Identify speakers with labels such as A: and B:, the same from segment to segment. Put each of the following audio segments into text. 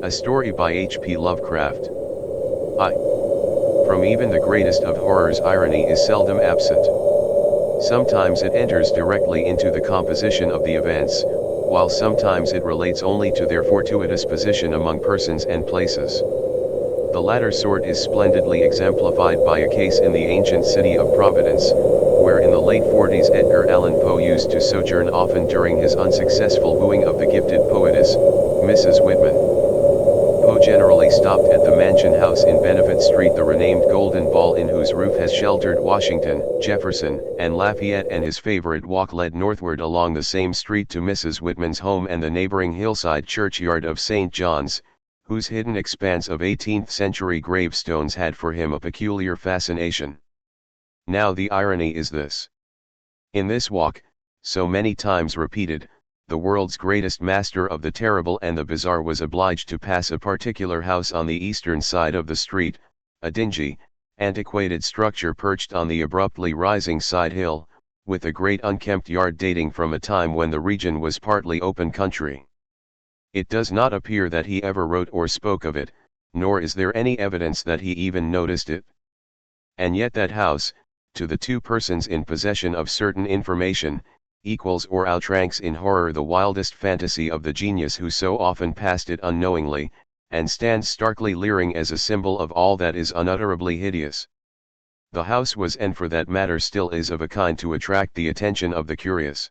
A: A story by H.P. Lovecraft. I. From even the greatest of horrors, irony is seldom absent. Sometimes it enters directly into the composition of the events, while sometimes it relates only to their fortuitous position among persons and places. The latter sort is splendidly exemplified by a case in the ancient city of Providence, where in the late 40s Edgar Allan Poe used to sojourn often during his unsuccessful wooing of the gifted poetess, Mrs. Whitman. Poe generally stopped at the Mansion House in Benefit Street, the renamed Golden Ball Inn, whose roof has sheltered Washington, Jefferson, and Lafayette, and his favorite walk led northward along the same street to Mrs. Whitman's home and the neighboring hillside churchyard of St. John's, whose hidden expanse of 18th-century gravestones had for him a peculiar fascination. Now the irony is this. In this walk, so many times repeated, the world's greatest master of the terrible and the bizarre was obliged to pass a particular house on the eastern side of the street, a dingy, antiquated structure perched on the abruptly rising side hill, with a great unkempt yard dating from a time when the region was partly open country. It does not appear that he ever wrote or spoke of it, nor is there any evidence that he even noticed it. And yet that house, to the two persons in possession of certain information, equals or outranks in horror the wildest fantasy of the genius who so often passed it unknowingly, and stands starkly leering as a symbol of all that is unutterably hideous. The house was, and for that matter still is, of a kind to attract the attention of the curious.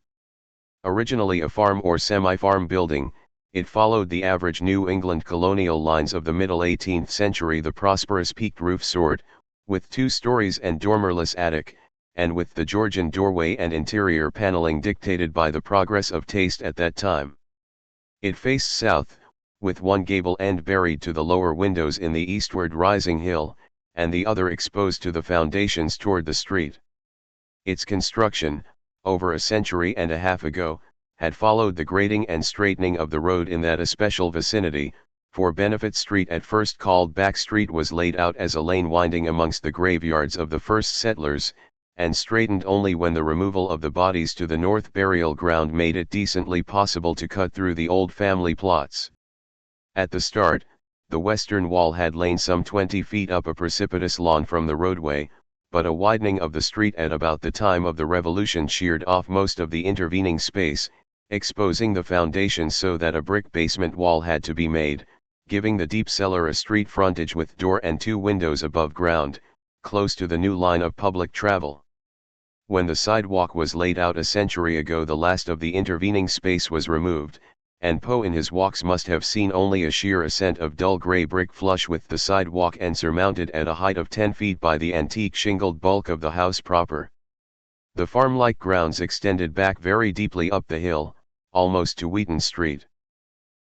A: Originally a farm or semi-farm building, it followed the average New England colonial lines of the middle 18th century, the prosperous peaked roof sort, with 2 stories and dormerless attic, and with the Georgian doorway and interior paneling dictated by the progress of taste at that time. It faced south, with one gable end buried to the lower windows in the eastward rising hill, and the other exposed to the foundations toward the street. Its construction, over a century and a half ago, had followed the grading and straightening of the road in that especial vicinity, for Benefit Street, at first called Back Street, was laid out as a lane winding amongst the graveyards of the first settlers, and straightened only when the removal of the bodies to the north burial ground made it decently possible to cut through the old family plots. At the start, the western wall had lain some 20 feet up a precipitous lawn from the roadway, but a widening of the street at about the time of the Revolution sheared off most of the intervening space, exposing the foundations so that a brick basement wall had to be made, giving the deep cellar a street frontage with door and 2 windows above ground, close to the new line of public travel. When the sidewalk was laid out a century ago, the last of the intervening space was removed, and Poe in his walks must have seen only a sheer ascent of dull gray brick flush with the sidewalk and surmounted at a height of 10 feet by the antique shingled bulk of the house proper. The farm-like grounds extended back very deeply up the hill, almost to Wheaton Street.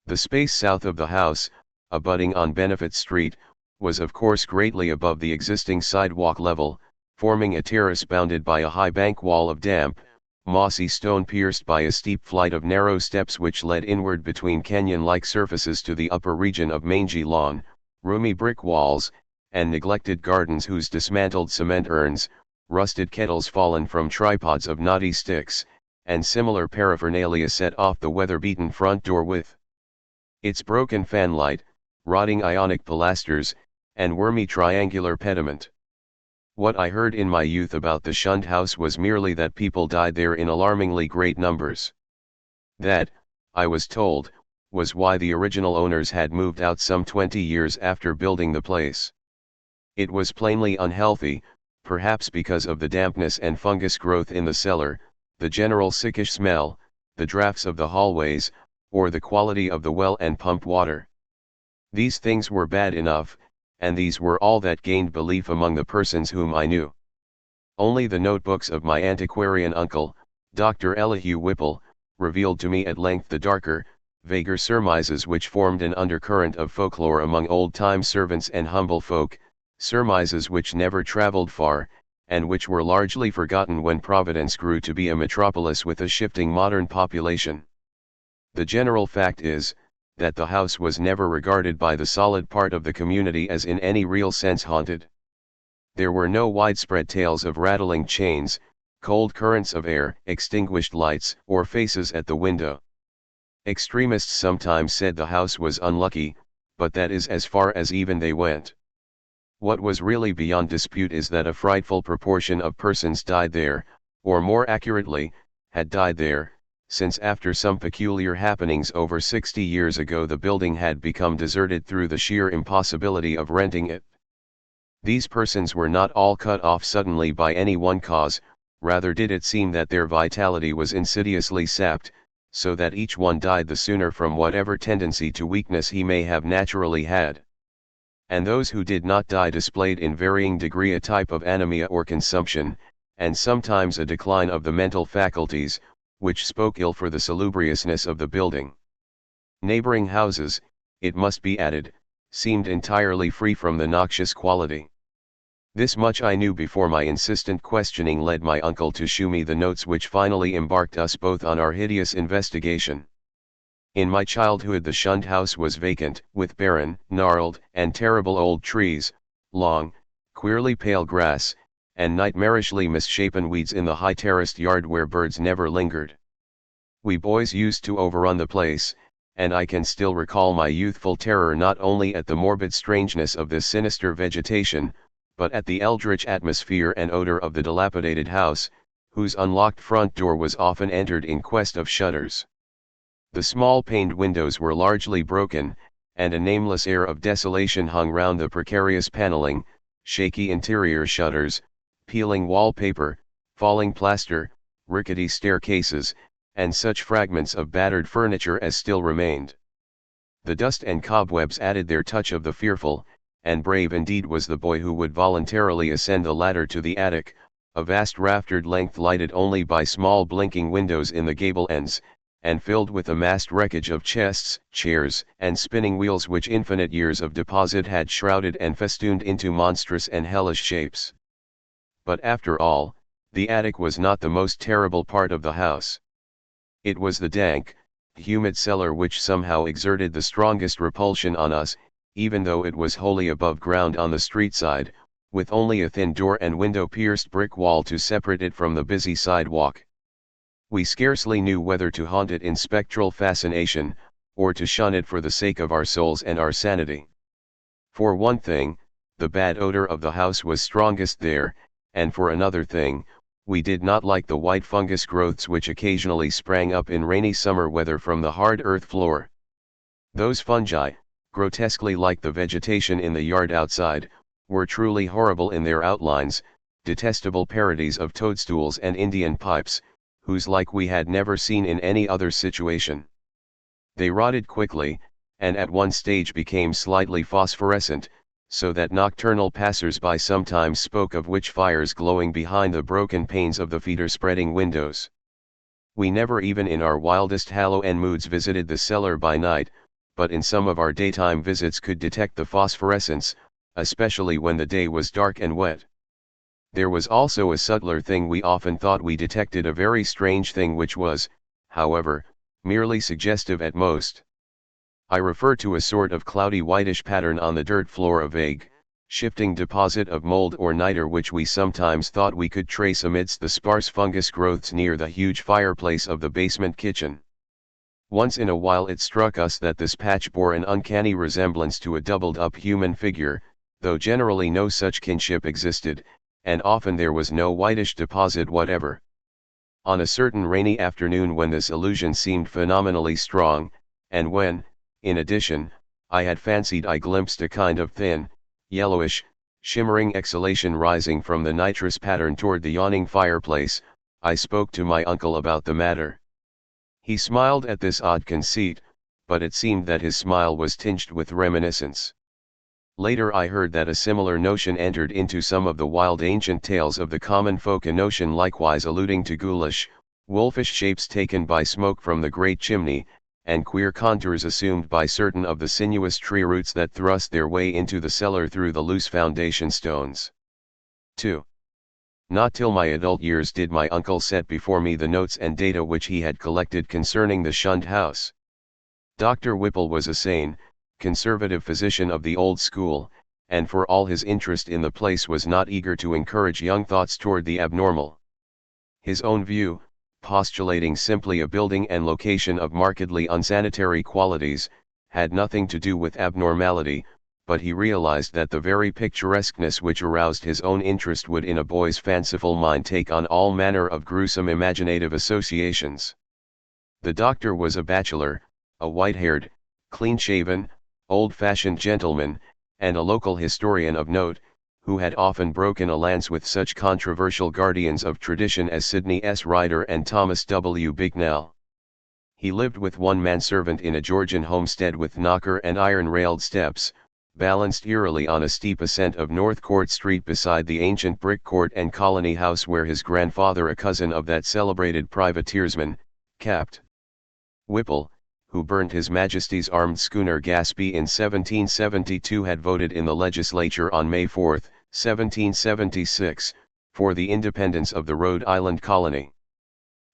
A: The space south of the house, abutting on Benefit Street, was of course greatly above the existing sidewalk level, forming a terrace bounded by a high bank wall of damp, mossy stone pierced by a steep flight of narrow steps which led inward between canyon-like surfaces to the upper region of mangy lawn, roomy brick walls, and neglected gardens whose dismantled cement urns, rusted kettles fallen from tripods of knotty sticks, and similar paraphernalia set off the weather-beaten front door with its broken fanlight, rotting ionic pilasters, and wormy triangular pediment. What I heard in my youth about the shunned house was merely that people died there in alarmingly great numbers. That, I was told, was why the original owners had moved out some 20 years after building the place. It was plainly unhealthy, perhaps because of the dampness and fungus growth in the cellar, the general sickish smell, the drafts of the hallways, or the quality of the well and pump water. These things were bad enough, and these were all that gained belief among the persons whom I knew. Only the notebooks of my antiquarian uncle, Dr. Elihu Whipple, revealed to me at length the darker, vaguer surmises which formed an undercurrent of folklore among old-time servants and humble folk, surmises which never traveled far, and which were largely forgotten when Providence grew to be a metropolis with a shifting modern population. The general fact is, that the house was never regarded by the solid part of the community as in any real sense haunted. There were no widespread tales of rattling chains, cold currents of air, extinguished lights, or faces at the window. Extremists sometimes said the house was unlucky, but that is as far as even they went. What was really beyond dispute is that a frightful proportion of persons died there, or more accurately, had died there, since after some peculiar happenings over 60 years ago the building had become deserted through the sheer impossibility of renting it. These persons were not all cut off suddenly by any one cause, rather did it seem that their vitality was insidiously sapped, so that each one died the sooner from whatever tendency to weakness he may have naturally had. And those who did not die displayed in varying degree a type of anemia or consumption, and sometimes a decline of the mental faculties, which spoke ill for the salubriousness of the building. Neighboring houses, it must be added, seemed entirely free from the noxious quality. This much I knew before my insistent questioning led my uncle to shew me the notes which finally embarked us both on our hideous investigation. In my childhood the shunned house was vacant, with barren, gnarled, and terrible old trees, long, queerly pale grass, and nightmarishly misshapen weeds in the high terraced yard where birds never lingered. We boys used to overrun the place, and I can still recall my youthful terror not only at the morbid strangeness of this sinister vegetation, but at the eldritch atmosphere and odor of the dilapidated house, whose unlocked front door was often entered in quest of shutters. The small paned windows were largely broken, and a nameless air of desolation hung round the precarious paneling, shaky interior shutters, peeling wallpaper, falling plaster, rickety staircases, and such fragments of battered furniture as still remained. The dust and cobwebs added their touch of the fearful, and brave indeed was the boy who would voluntarily ascend the ladder to the attic, a vast raftered length lighted only by small blinking windows in the gable ends, and filled with a massed wreckage of chests, chairs, and spinning wheels which infinite years of deposit had shrouded and festooned into monstrous and hellish shapes. But after all, the attic was not the most terrible part of the house. It was the dank, humid cellar which somehow exerted the strongest repulsion on us, even though it was wholly above ground on the street side, with only a thin door and window-pierced brick wall to separate it from the busy sidewalk. We scarcely knew whether to haunt it in spectral fascination, or to shun it for the sake of our souls and our sanity. For one thing, the bad odor of the house was strongest there, and for another thing, we did not like the white fungus growths which occasionally sprang up in rainy summer weather from the hard earth floor. Those fungi, grotesquely like the vegetation in the yard outside, were truly horrible in their outlines, detestable parodies of toadstools and Indian pipes, whose like we had never seen in any other situation. They rotted quickly, and at one stage became slightly phosphorescent, so that nocturnal passers-by sometimes spoke of witch fires glowing behind the broken panes of the feeder-spreading windows. We never even in our wildest Halloween moods visited the cellar by night, but in some of our daytime visits could detect the phosphorescence, especially when the day was dark and wet. There was also a subtler thing we often thought we detected, a very strange thing which was, however, merely suggestive at most. I refer to a sort of cloudy whitish pattern on the dirt floor, a vague, shifting deposit of mold or niter which we sometimes thought we could trace amidst the sparse fungus growths near the huge fireplace of the basement kitchen. Once in a while it struck us that this patch bore an uncanny resemblance to a doubled-up human figure, though generally no such kinship existed, and often there was no whitish deposit whatever. On a certain rainy afternoon when this illusion seemed phenomenally strong, and when, in addition, I had fancied I glimpsed a kind of thin, yellowish, shimmering exhalation rising from the nitrous pattern toward the yawning fireplace, I spoke to my uncle about the matter. He smiled at this odd conceit, but it seemed that his smile was tinged with reminiscence. Later I heard that a similar notion entered into some of the wild ancient tales of the common folk, a notion likewise alluding to ghoulish, wolfish shapes taken by smoke from the great chimney, and queer contours assumed by certain of the sinuous tree roots that thrust their way into the cellar through the loose foundation stones. 2. Not till my adult years did my uncle set before me the notes and data which he had collected concerning the shunned house. Dr. Whipple was a sane, conservative physician of the old school, and for all his interest in the place was not eager to encourage young thoughts toward the abnormal. His own view, postulating simply a building and location of markedly unsanitary qualities, had nothing to do with abnormality, but he realized that the very picturesqueness which aroused his own interest would in a boy's fanciful mind take on all manner of gruesome imaginative associations. The doctor was a bachelor, a white-haired, clean-shaven, old-fashioned gentleman, and a local historian of note, who had often broken a lance with such controversial guardians of tradition as Sidney S. Ryder and Thomas W. Bicknell. He lived with one manservant in a Georgian homestead with knocker and iron-railed steps, balanced eerily on a steep ascent of North Court Street beside the ancient brick court and colony house where his grandfather, a cousin of that celebrated privateersman, Capt. Whipple, who burnt His Majesty's armed schooner Gaspee in 1772, had voted in the legislature on May 4, 1776, for the independence of the Rhode Island colony.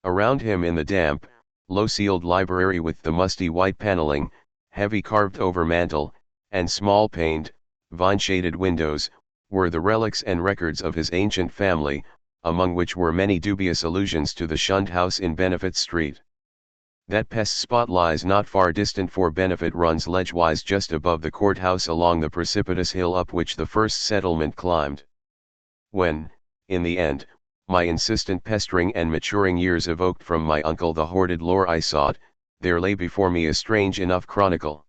A: Around him in the damp, low-ceiled library with the musty white paneling, heavy carved-over mantel, and small-paned, vine-shaded windows, were the relics and records of his ancient family, among which were many dubious allusions to the shunned house in Benefit Street. That pest spot lies not far distant, for Benefit runs ledgewise just above the courthouse along the precipitous hill up which the first settlement climbed. When, in the end, my insistent pestering and maturing years evoked from my uncle the hoarded lore I sought, there lay before me a strange enough chronicle.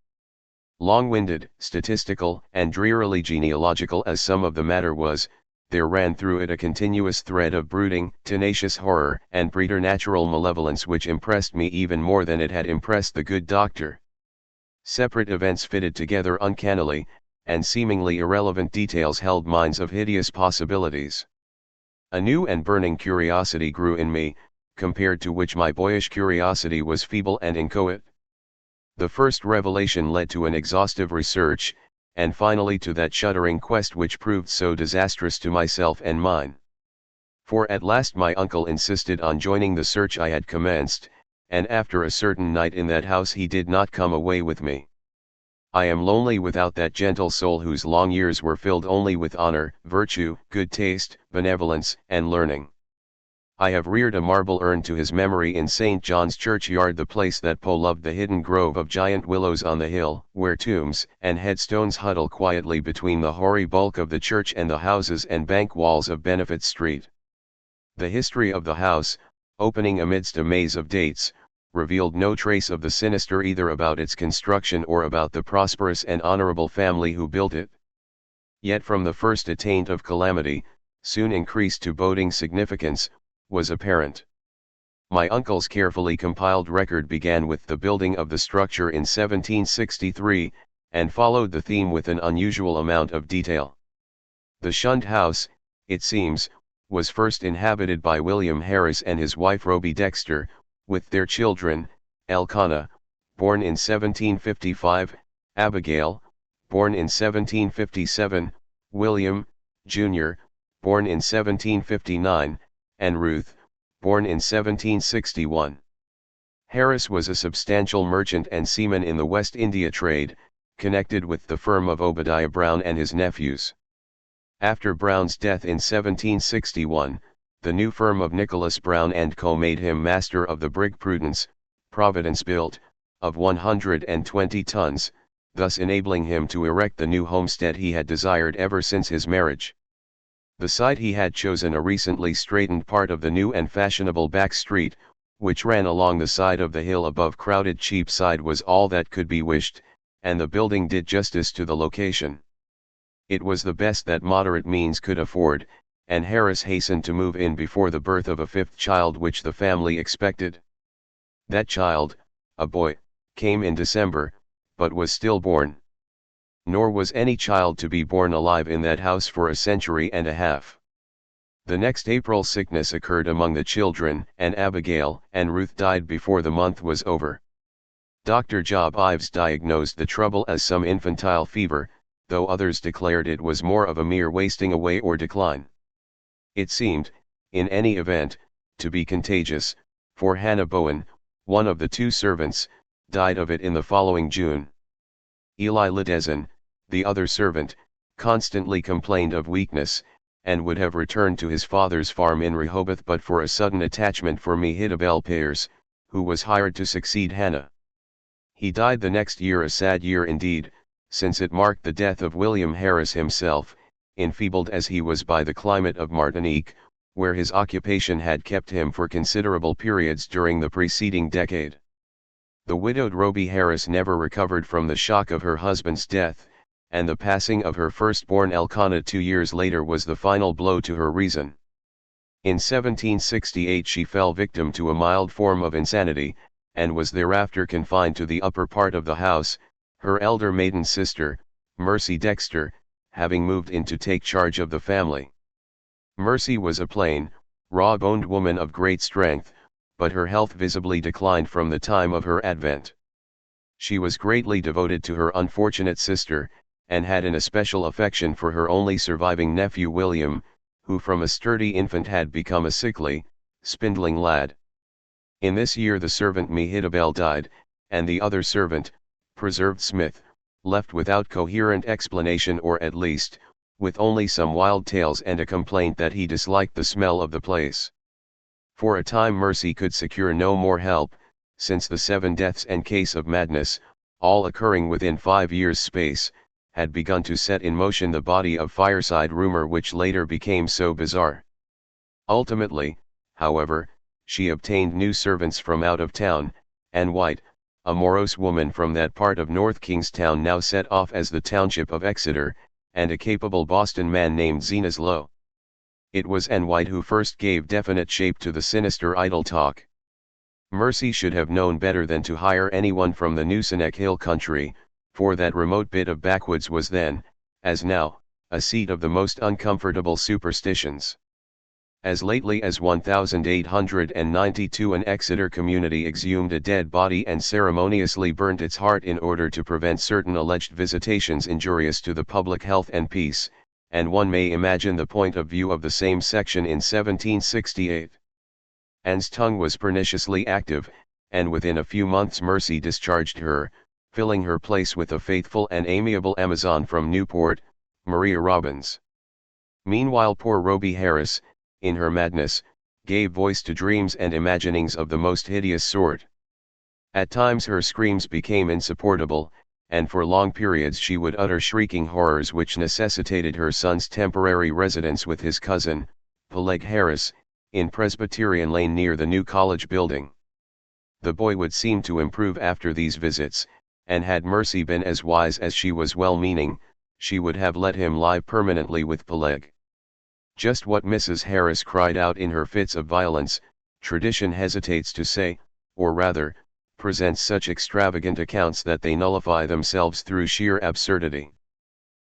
A: Long-winded, statistical, and drearily genealogical as some of the matter was, there ran through it a continuous thread of brooding, tenacious horror and preternatural malevolence which impressed me even more than it had impressed the good doctor. Separate events fitted together uncannily, and seemingly irrelevant details held minds of hideous possibilities. A new and burning curiosity grew in me, compared to which my boyish curiosity was feeble and inchoate. The first revelation led to an exhaustive research, and finally to that shuddering quest which proved so disastrous to myself and mine. For at last my uncle insisted on joining the search I had commenced, and after a certain night in that house he did not come away with me. I am lonely without that gentle soul whose long years were filled only with honor, virtue, good taste, benevolence, and learning. I have reared a marble urn to his memory in St. John's churchyard, the place that Poe loved, the hidden grove of giant willows on the hill, where tombs and headstones huddle quietly between the hoary bulk of the church and the houses and bank walls of Benefit Street. The history of the house, opening amidst a maze of dates, revealed no trace of the sinister either about its construction or about the prosperous and honorable family who built it. Yet from the first a taint of calamity, soon increased to boding significance, was apparent. My uncle's carefully compiled record began with the building of the structure in 1763, and followed the theme with an unusual amount of detail. The shunned house, it seems, was first inhabited by William Harris and his wife Roby Dexter, with their children, Elkanah, born in 1755, Abigail, born in 1757, William, Jr., born in 1759, and Ruth, born in 1761. Harris was a substantial merchant and seaman in the West India trade, connected with the firm of Obadiah Brown and his nephews. After Brown's death in 1761, the new firm of Nicholas Brown & Co. made him master of the brig Prudence, Providence built, of 120 tons, thus enabling him to erect the new homestead he had desired ever since his marriage. The site he had chosen, a recently straightened part of the new and fashionable back street, which ran along the side of the hill above crowded Cheapside, was all that could be wished, and the building did justice to the location. It was the best that moderate means could afford, and Harris hastened to move in before the birth of a fifth child which the family expected. That child, a boy, came in December, but was stillborn. Nor was any child to be born alive in that house for a century and a half. The next April sickness occurred among the children, and Abigail and Ruth died before the month was over. Dr. Job Ives diagnosed the trouble as some infantile fever, though others declared it was more of a mere wasting away or decline. It seemed, in any event, to be contagious, for Hannah Bowen, one of the two servants, died of it in the following June. Eli Lidezen, the other servant, constantly complained of weakness, and would have returned to his father's farm in Rehoboth but for a sudden attachment for Mehitable Pears, who was hired to succeed Hannah. He died the next year, a sad year indeed, since it marked the death of William Harris himself, enfeebled as he was by the climate of Martinique, where his occupation had kept him for considerable periods during the preceding decade. The widowed Roby Harris never recovered from the shock of her husband's death, and the passing of her firstborn Elkanah 2 years later was the final blow to her reason. In 1768 she fell victim to a mild form of insanity, and was thereafter confined to the upper part of the house, her elder maiden sister, Mercy Dexter, having moved in to take charge of the family. Mercy was a plain, raw-boned woman of great strength, but her health visibly declined from the time of her advent. She was greatly devoted to her unfortunate sister, and had an especial affection for her only surviving nephew William, who from a sturdy infant had become a sickly, spindling lad. In this year the servant Mehitabel died, and the other servant, Preserved Smith, left without coherent explanation, or at least, with only some wild tales and a complaint that he disliked the smell of the place. For a time Mercy could secure no more help, since the 7 deaths and case of madness, all occurring within 5 years' space, had begun to set in motion the body of fireside rumor which later became so bizarre. Ultimately, however, she obtained new servants from out of town, and White, a morose woman from that part of North Kingstown now set off as the township of Exeter, and a capable Boston man named Zenas Lowe. It was N. White who first gave definite shape to the sinister idle talk. Mercy should have known better than to hire anyone from the Nooseneck Hill country, for that remote bit of backwoods was then, as now, a seat of the most uncomfortable superstitions. As lately as 1892 an Exeter community exhumed a dead body and ceremoniously burnt its heart in order to prevent certain alleged visitations injurious to the public health and peace, and one may imagine the point of view of the same section in 1768. Anne's tongue was perniciously active, and within a few months Mercy discharged her, filling her place with a faithful and amiable Amazon from Newport, Maria Robbins. Meanwhile poor Roby Harris, in her madness, gave voice to dreams and imaginings of the most hideous sort. At times her screams became insupportable, and for long periods she would utter shrieking horrors which necessitated her son's temporary residence with his cousin, Peleg Harris, in Presbyterian Lane near the new college building. The boy would seem to improve after these visits, and had Mercy been as wise as she was well-meaning, she would have let him lie permanently with Peleg. Just what Mrs. Harris cried out in her fits of violence, tradition hesitates to say, or rather, presents such extravagant accounts that they nullify themselves through sheer absurdity.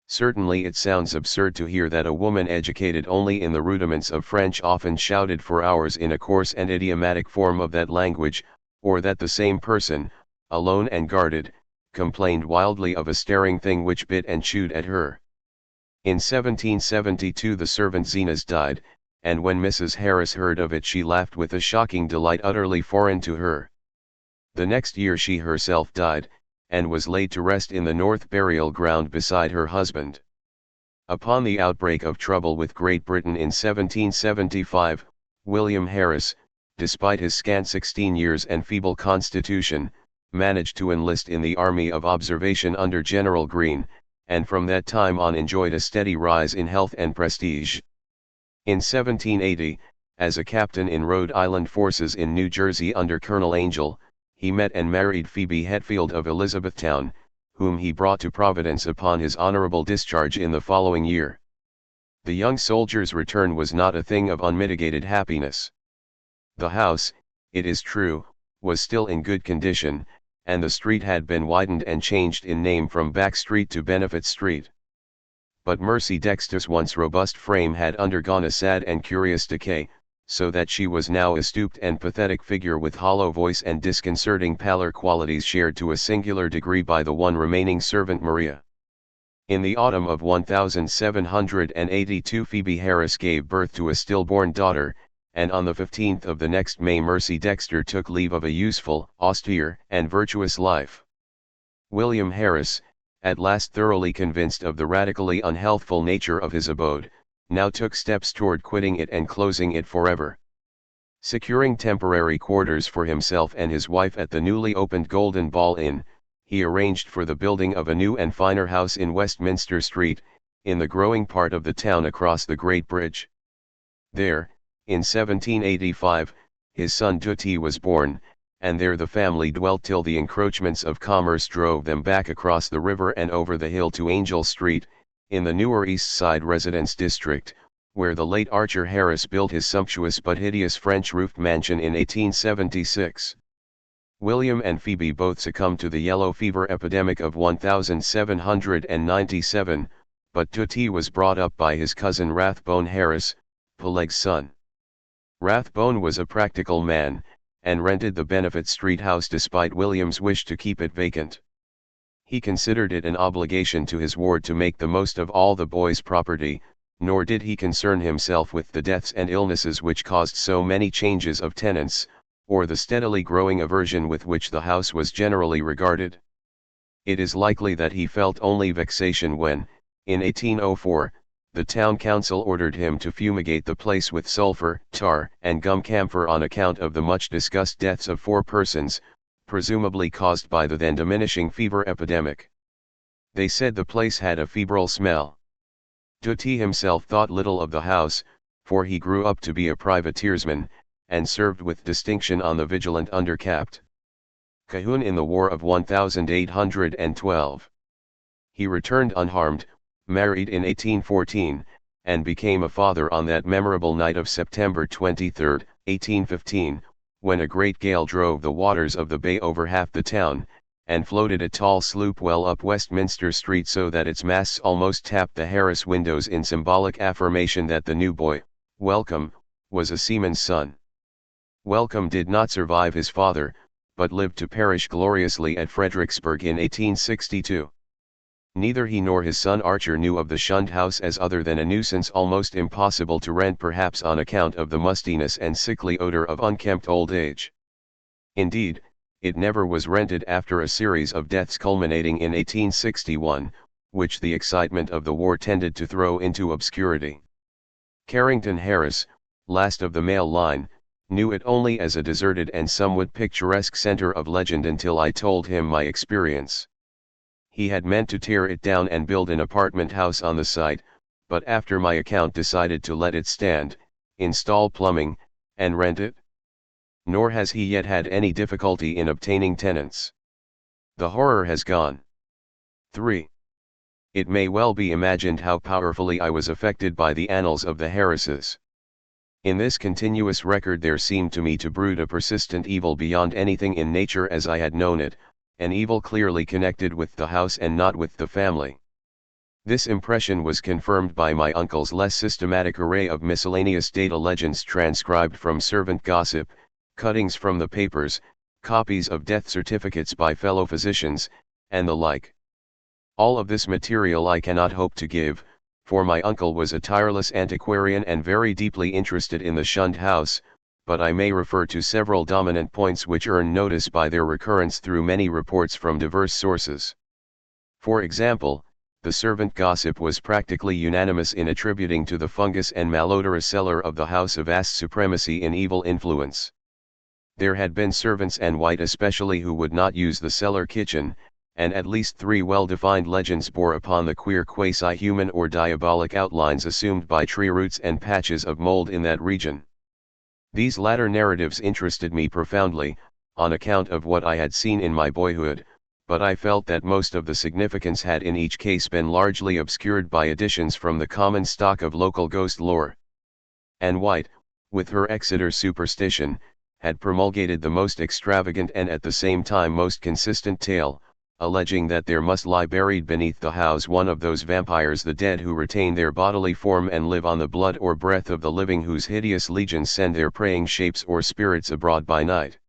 A: Certainly it sounds absurd to hear that a woman educated only in the rudiments of French often shouted for hours in a coarse and idiomatic form of that language, or that the same person, alone and guarded, complained wildly of a staring thing which bit and chewed at her. In 1772 the servant Zenas died, and when Mrs. Harris heard of it she laughed with a shocking delight utterly foreign to her. The next year she herself died, and was laid to rest in the North Burial Ground beside her husband. Upon the outbreak of trouble with Great Britain in 1775, William Harris, despite his scant 16 years and feeble constitution, managed to enlist in the Army of Observation under General Greene, and from that time on enjoyed a steady rise in health and prestige. In 1780, as a captain in Rhode Island forces in New Jersey under Colonel Angell, he met and married Phoebe Hetfield of Elizabethtown, whom he brought to Providence upon his honorable discharge in the following year. The young soldier's return was not a thing of unmitigated happiness. The house, it is true, was still in good condition, and the street had been widened and changed in name from Back Street to Benefit Street. But Mercy Dexter's once robust frame had undergone a sad and curious decay, so that she was now a stooped and pathetic figure with hollow voice and disconcerting pallor, qualities shared to a singular degree by the one remaining servant Maria. In the autumn of 1782 Phoebe Harris gave birth to a stillborn daughter, and on the 15th of the next May Mercy Dexter took leave of a useful, austere, and virtuous life. William Harris, at last thoroughly convinced of the radically unhealthful nature of his abode, now took steps toward quitting it and closing it forever. Securing temporary quarters for himself and his wife at the newly opened Golden Ball Inn, he arranged for the building of a new and finer house in Westminster Street, in the growing part of the town across the Great Bridge. There, in 1785, his son Tutti was born, and there the family dwelt till the encroachments of commerce drove them back across the river and over the hill to Angel Street, in the newer East Side residence district, where the late Archer Harris built his sumptuous but hideous French-roofed mansion in 1876. William and Phoebe both succumbed to the yellow fever epidemic of 1797, but Tutti was brought up by his cousin Rathbone Harris, Peleg's son. Rathbone was a practical man, and rented the Benefit Street house despite William's wish to keep it vacant. He considered it an obligation to his ward to make the most of all the boy's property, nor did he concern himself with the deaths and illnesses which caused so many changes of tenants, or the steadily growing aversion with which the house was generally regarded. It is likely that he felt only vexation when, in 1804, the town council ordered him to fumigate the place with sulfur, tar, and gum camphor on account of the much-discussed deaths of 4 persons, presumably caused by the then diminishing fever epidemic. They said the place had a febrile smell. Tutti himself thought little of the house, for he grew up to be a privateersman, and served with distinction on the Vigilant under Capt. Cahoon in the War of 1812. He returned unharmed, married in 1814, and became a father on that memorable night of September 23, 1815, when a great gale drove the waters of the bay over half the town, and floated a tall sloop well up Westminster Street so that its masts almost tapped the Harris windows in symbolic affirmation that the new boy, Welcome, was a seaman's son. Welcome did not survive his father, but lived to perish gloriously at Fredericksburg in 1862. Neither he nor his son Archer knew of the shunned house as other than a nuisance almost impossible to rent, perhaps on account of the mustiness and sickly odor of unkempt old age. Indeed, it never was rented after a series of deaths culminating in 1861, which the excitement of the war tended to throw into obscurity. Carrington Harris, last of the male line, knew it only as a deserted and somewhat picturesque center of legend until I told him my experience. He had meant to tear it down and build an apartment house on the site, but after my account decided to let it stand, install plumbing, and rent it. Nor has he yet had any difficulty in obtaining tenants. The horror has gone. 3. It may well be imagined how powerfully I was affected by the annals of the Harrises. In this continuous record there seemed to me to brood a persistent evil beyond anything in nature as I had known it, an evil clearly connected with the house and not with the family. This impression was confirmed by my uncle's less systematic array of miscellaneous data, legends transcribed from servant gossip, cuttings from the papers, copies of death certificates by fellow physicians, and the like. All of this material I cannot hope to give, for my uncle was a tireless antiquarian and very deeply interested in the shunned house, but I may refer to several dominant points which earn notice by their recurrence through many reports from diverse sources. For example, the servant gossip was practically unanimous in attributing to the fungus and malodorous cellar of the house of vast supremacy in evil influence. There had been servants, and white especially, who would not use the cellar kitchen, and at least 3 well-defined legends bore upon the queer quasi-human or diabolic outlines assumed by tree roots and patches of mold in that region. These latter narratives interested me profoundly, on account of what I had seen in my boyhood, but I felt that most of the significance had in each case been largely obscured by additions from the common stock of local ghost lore. Anne White, with her Exeter superstition, had promulgated the most extravagant and at the same time most consistent tale, alleging that there must lie buried beneath the house one of those vampires, the dead, who retain their bodily form and live on the blood or breath of the living, whose hideous legions send their preying shapes or spirits abroad by night.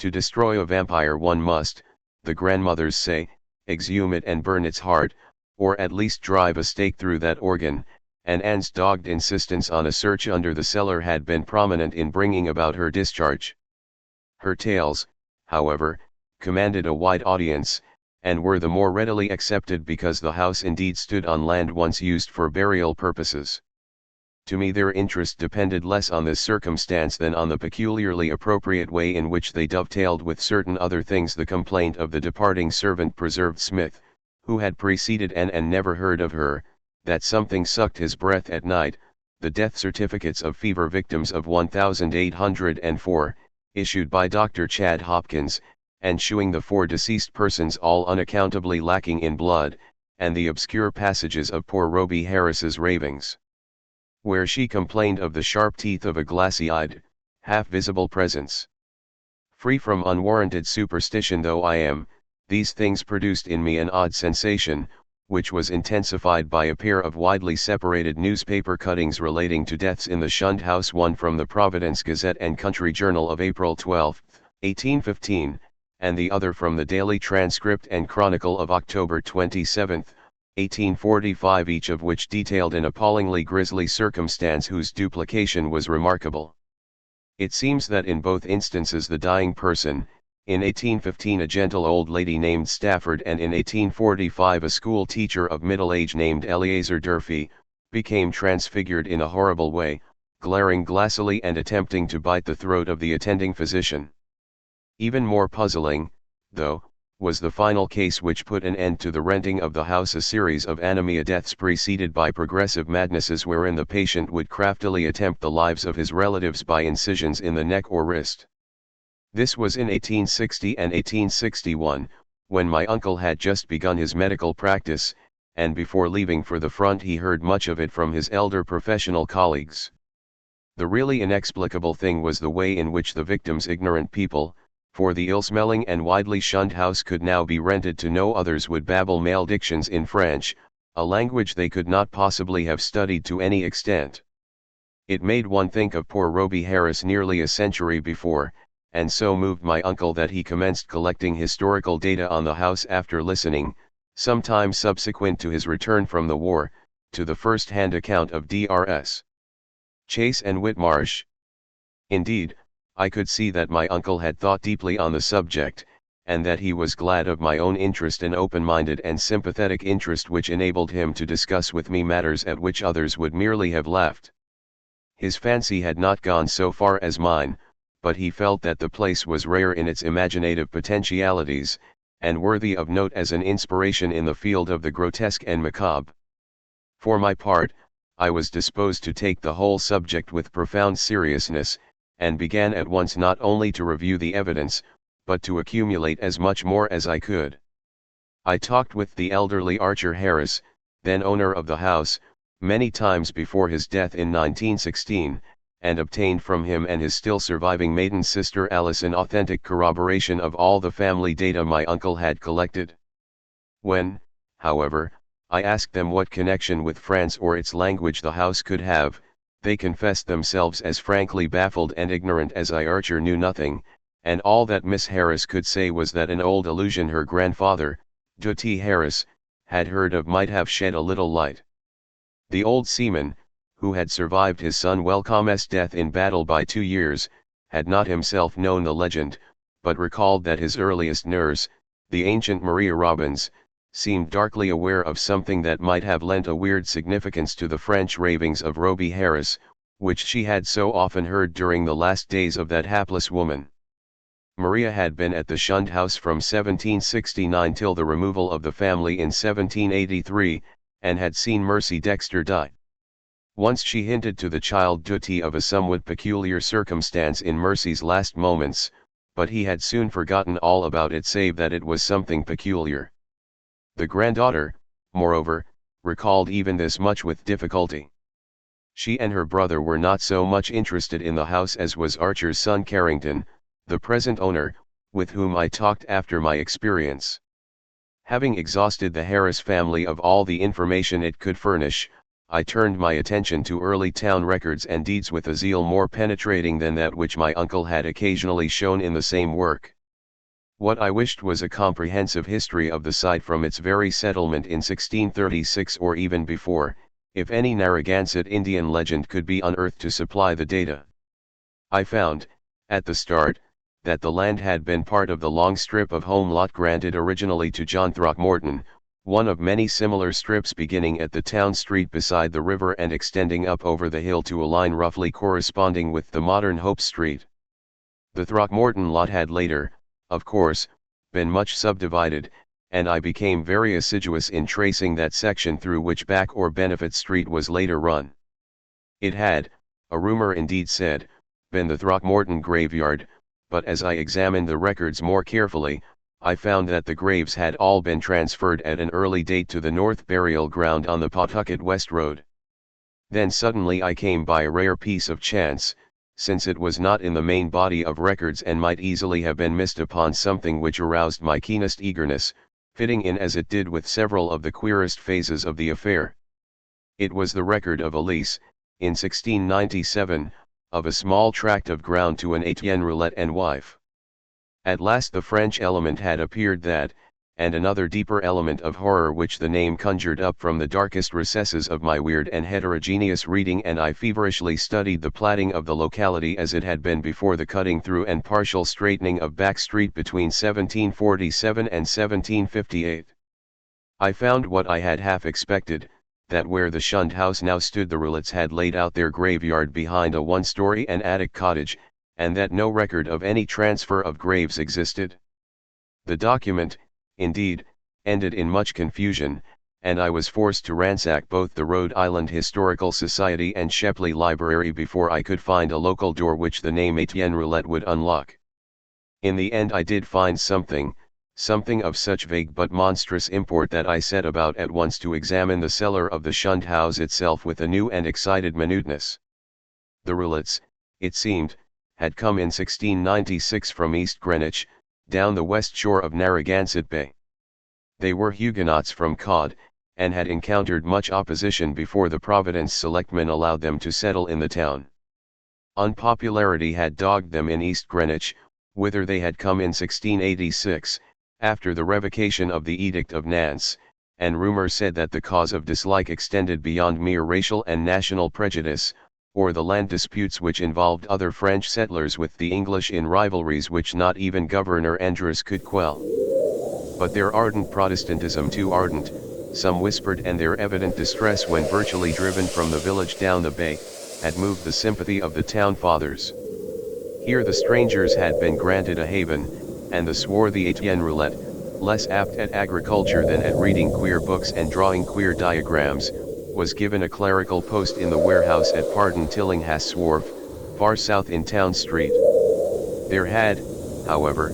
A: To destroy a vampire one must, the grandmothers say, exhume it and burn its heart, or at least drive a stake through that organ, and Anne's dogged insistence on a search under the cellar had been prominent in bringing about her discharge. Her tales, however, commanded a wide audience, and were the more readily accepted because the house indeed stood on land once used for burial purposes. To me their interest depended less on this circumstance than on the peculiarly appropriate way in which they dovetailed with certain other things. The complaint of the departing servant preserved Smith, who had preceded Anne and never heard of her, that something sucked his breath at night, the death certificates of fever victims of 1804, issued by Dr. Chad Hopkins, and shewing the 4 deceased persons all unaccountably lacking in blood, and the obscure passages of poor Roby Harris's ravings, where she complained of the sharp teeth of a glassy-eyed, half-visible presence. Free from unwarranted superstition though I am, these things produced in me an odd sensation, which was intensified by a pair of widely separated newspaper cuttings relating to deaths in the shunned house, one from the Providence Gazette and Country Journal of April 12, 1815, and the other from the Daily Transcript and Chronicle of October 27, 1845, each of which detailed an appallingly grisly circumstance whose duplication was remarkable. It seems that in both instances the dying person, in 1815 a gentle old lady named Stafford, and in 1845 a school teacher of middle age named Eleazar Durfee, became transfigured in a horrible way, glaring glassily and attempting to bite the throat of the attending physician. Even more puzzling, though, was the final case which put an end to the renting of the house, a series of anemia deaths preceded by progressive madnesses wherein the patient would craftily attempt the lives of his relatives by incisions in the neck or wrist. This was in 1860 and 1861, when my uncle had just begun his medical practice, and before leaving for the front he heard much of it from his elder professional colleagues. The really inexplicable thing was the way in which the victims, ignorant people, for the ill-smelling and widely shunned house could now be rented to no others, would babble maledictions in French, a language they could not possibly have studied to any extent. It made one think of poor Roby Harris nearly a century before, and so moved my uncle that he commenced collecting historical data on the house after listening, some time subsequent to his return from the war, to the first-hand account of Drs. Chase and Whitmarsh. Indeed, I could see that my uncle had thought deeply on the subject, and that he was glad of my own interest, an open-minded and sympathetic interest which enabled him to discuss with me matters at which others would merely have laughed. His fancy had not gone so far as mine, but he felt that the place was rare in its imaginative potentialities, and worthy of note as an inspiration in the field of the grotesque and macabre. For my part, I was disposed to take the whole subject with profound seriousness, and began at once not only to review the evidence, but to accumulate as much more as I could. I talked with the elderly Archer Harris, then owner of the house, many times before his death in 1916, and obtained from him and his still surviving maiden sister Alice an authentic corroboration of all the family data my uncle had collected. When, however, I asked them what connection with France or its language the house could have, they confessed themselves as frankly baffled and ignorant as I. Archer knew nothing, and all that Miss Harris could say was that an old allusion her grandfather, Dutty Harris, had heard of might have shed a little light. The old seaman, who had survived his son Welcome's death in battle by 2 years, had not himself known the legend, but recalled that his earliest nurse, the ancient Maria Robbins, seemed darkly aware of something that might have lent a weird significance to the French ravings of Roby Harris, which she had so often heard during the last days of that hapless woman. Maria had been at the shunned house from 1769 till the removal of the family in 1783, and had seen Mercy Dexter die. Once she hinted to the child Dutty of a somewhat peculiar circumstance in Mercy's last moments, but he had soon forgotten all about it save that it was something peculiar. The granddaughter, moreover, recalled even this much with difficulty. She and her brother were not so much interested in the house as was Archer's son Carrington, the present owner, with whom I talked after my experience. Having exhausted the Harris family of all the information it could furnish, I turned my attention to early town records and deeds with a zeal more penetrating than that which my uncle had occasionally shown in the same work. What I wished was a comprehensive history of the site from its very settlement in 1636 or even before, if any Narragansett Indian legend could be unearthed to supply the data. I found, at the start, that the land had been part of the long strip of home lot granted originally to John Throckmorton, one of many similar strips beginning at the town street beside the river and extending up over the hill to a line roughly corresponding with the modern Hope Street. The Throckmorton lot had later, of course, been much subdivided, and I became very assiduous in tracing that section through which Back or Benefit Street was later run. It had, a rumor indeed said, been the Throckmorton graveyard, but as I examined the records more carefully, I found that the graves had all been transferred at an early date to the North Burial Ground on the Pawtucket West Road. Then suddenly I came by a rare piece of chance, since it was not in the main body of records and might easily have been missed upon something which aroused my keenest eagerness, fitting in as it did with several of the queerest phases of the affair. It was the record of a lease, in 1697, of a small tract of ground to an Etienne Roulette and wife. At last the French element had appeared that, and another deeper element of horror which the name conjured up from the darkest recesses of my weird and heterogeneous reading, and I feverishly studied the platting of the locality as it had been before the cutting through and partial straightening of Back Street between 1747 and 1758. I found what I had half expected, that where the shunned house now stood the Roulettes had laid out their graveyard behind a one-story and attic cottage, and that no record of any transfer of graves existed. The document, indeed, ended in much confusion, and I was forced to ransack both the Rhode Island Historical Society and Shepley Library before I could find a local door which the name Etienne Roulette would unlock. In the end I did find something of such vague but monstrous import that I set about at once to examine the cellar of the shunned house itself with a new and excited minuteness. The Roulettes, it seemed, had come in 1696 from East Greenwich, down the west shore of Narragansett Bay. They were Huguenots from Cod, and had encountered much opposition before the Providence selectmen allowed them to settle in the town. Unpopularity had dogged them in East Greenwich, whither they had come in 1686, after the revocation of the Edict of Nantes, and rumor said that the cause of dislike extended beyond mere racial and national prejudice, or the land disputes which involved other French settlers with the English in rivalries which not even Governor Andros could quell. But their ardent Protestantism, too ardent, some whispered, and their evident distress when virtually driven from the village down the bay, had moved the sympathy of the town fathers. Here the strangers had been granted a haven, and the swarthy Etienne Roulette, less apt at agriculture than at reading queer books and drawing queer diagrams, was given a clerical post in the warehouse at Pardon Tillinghast's Wharf, far south in Town Street. There had, however,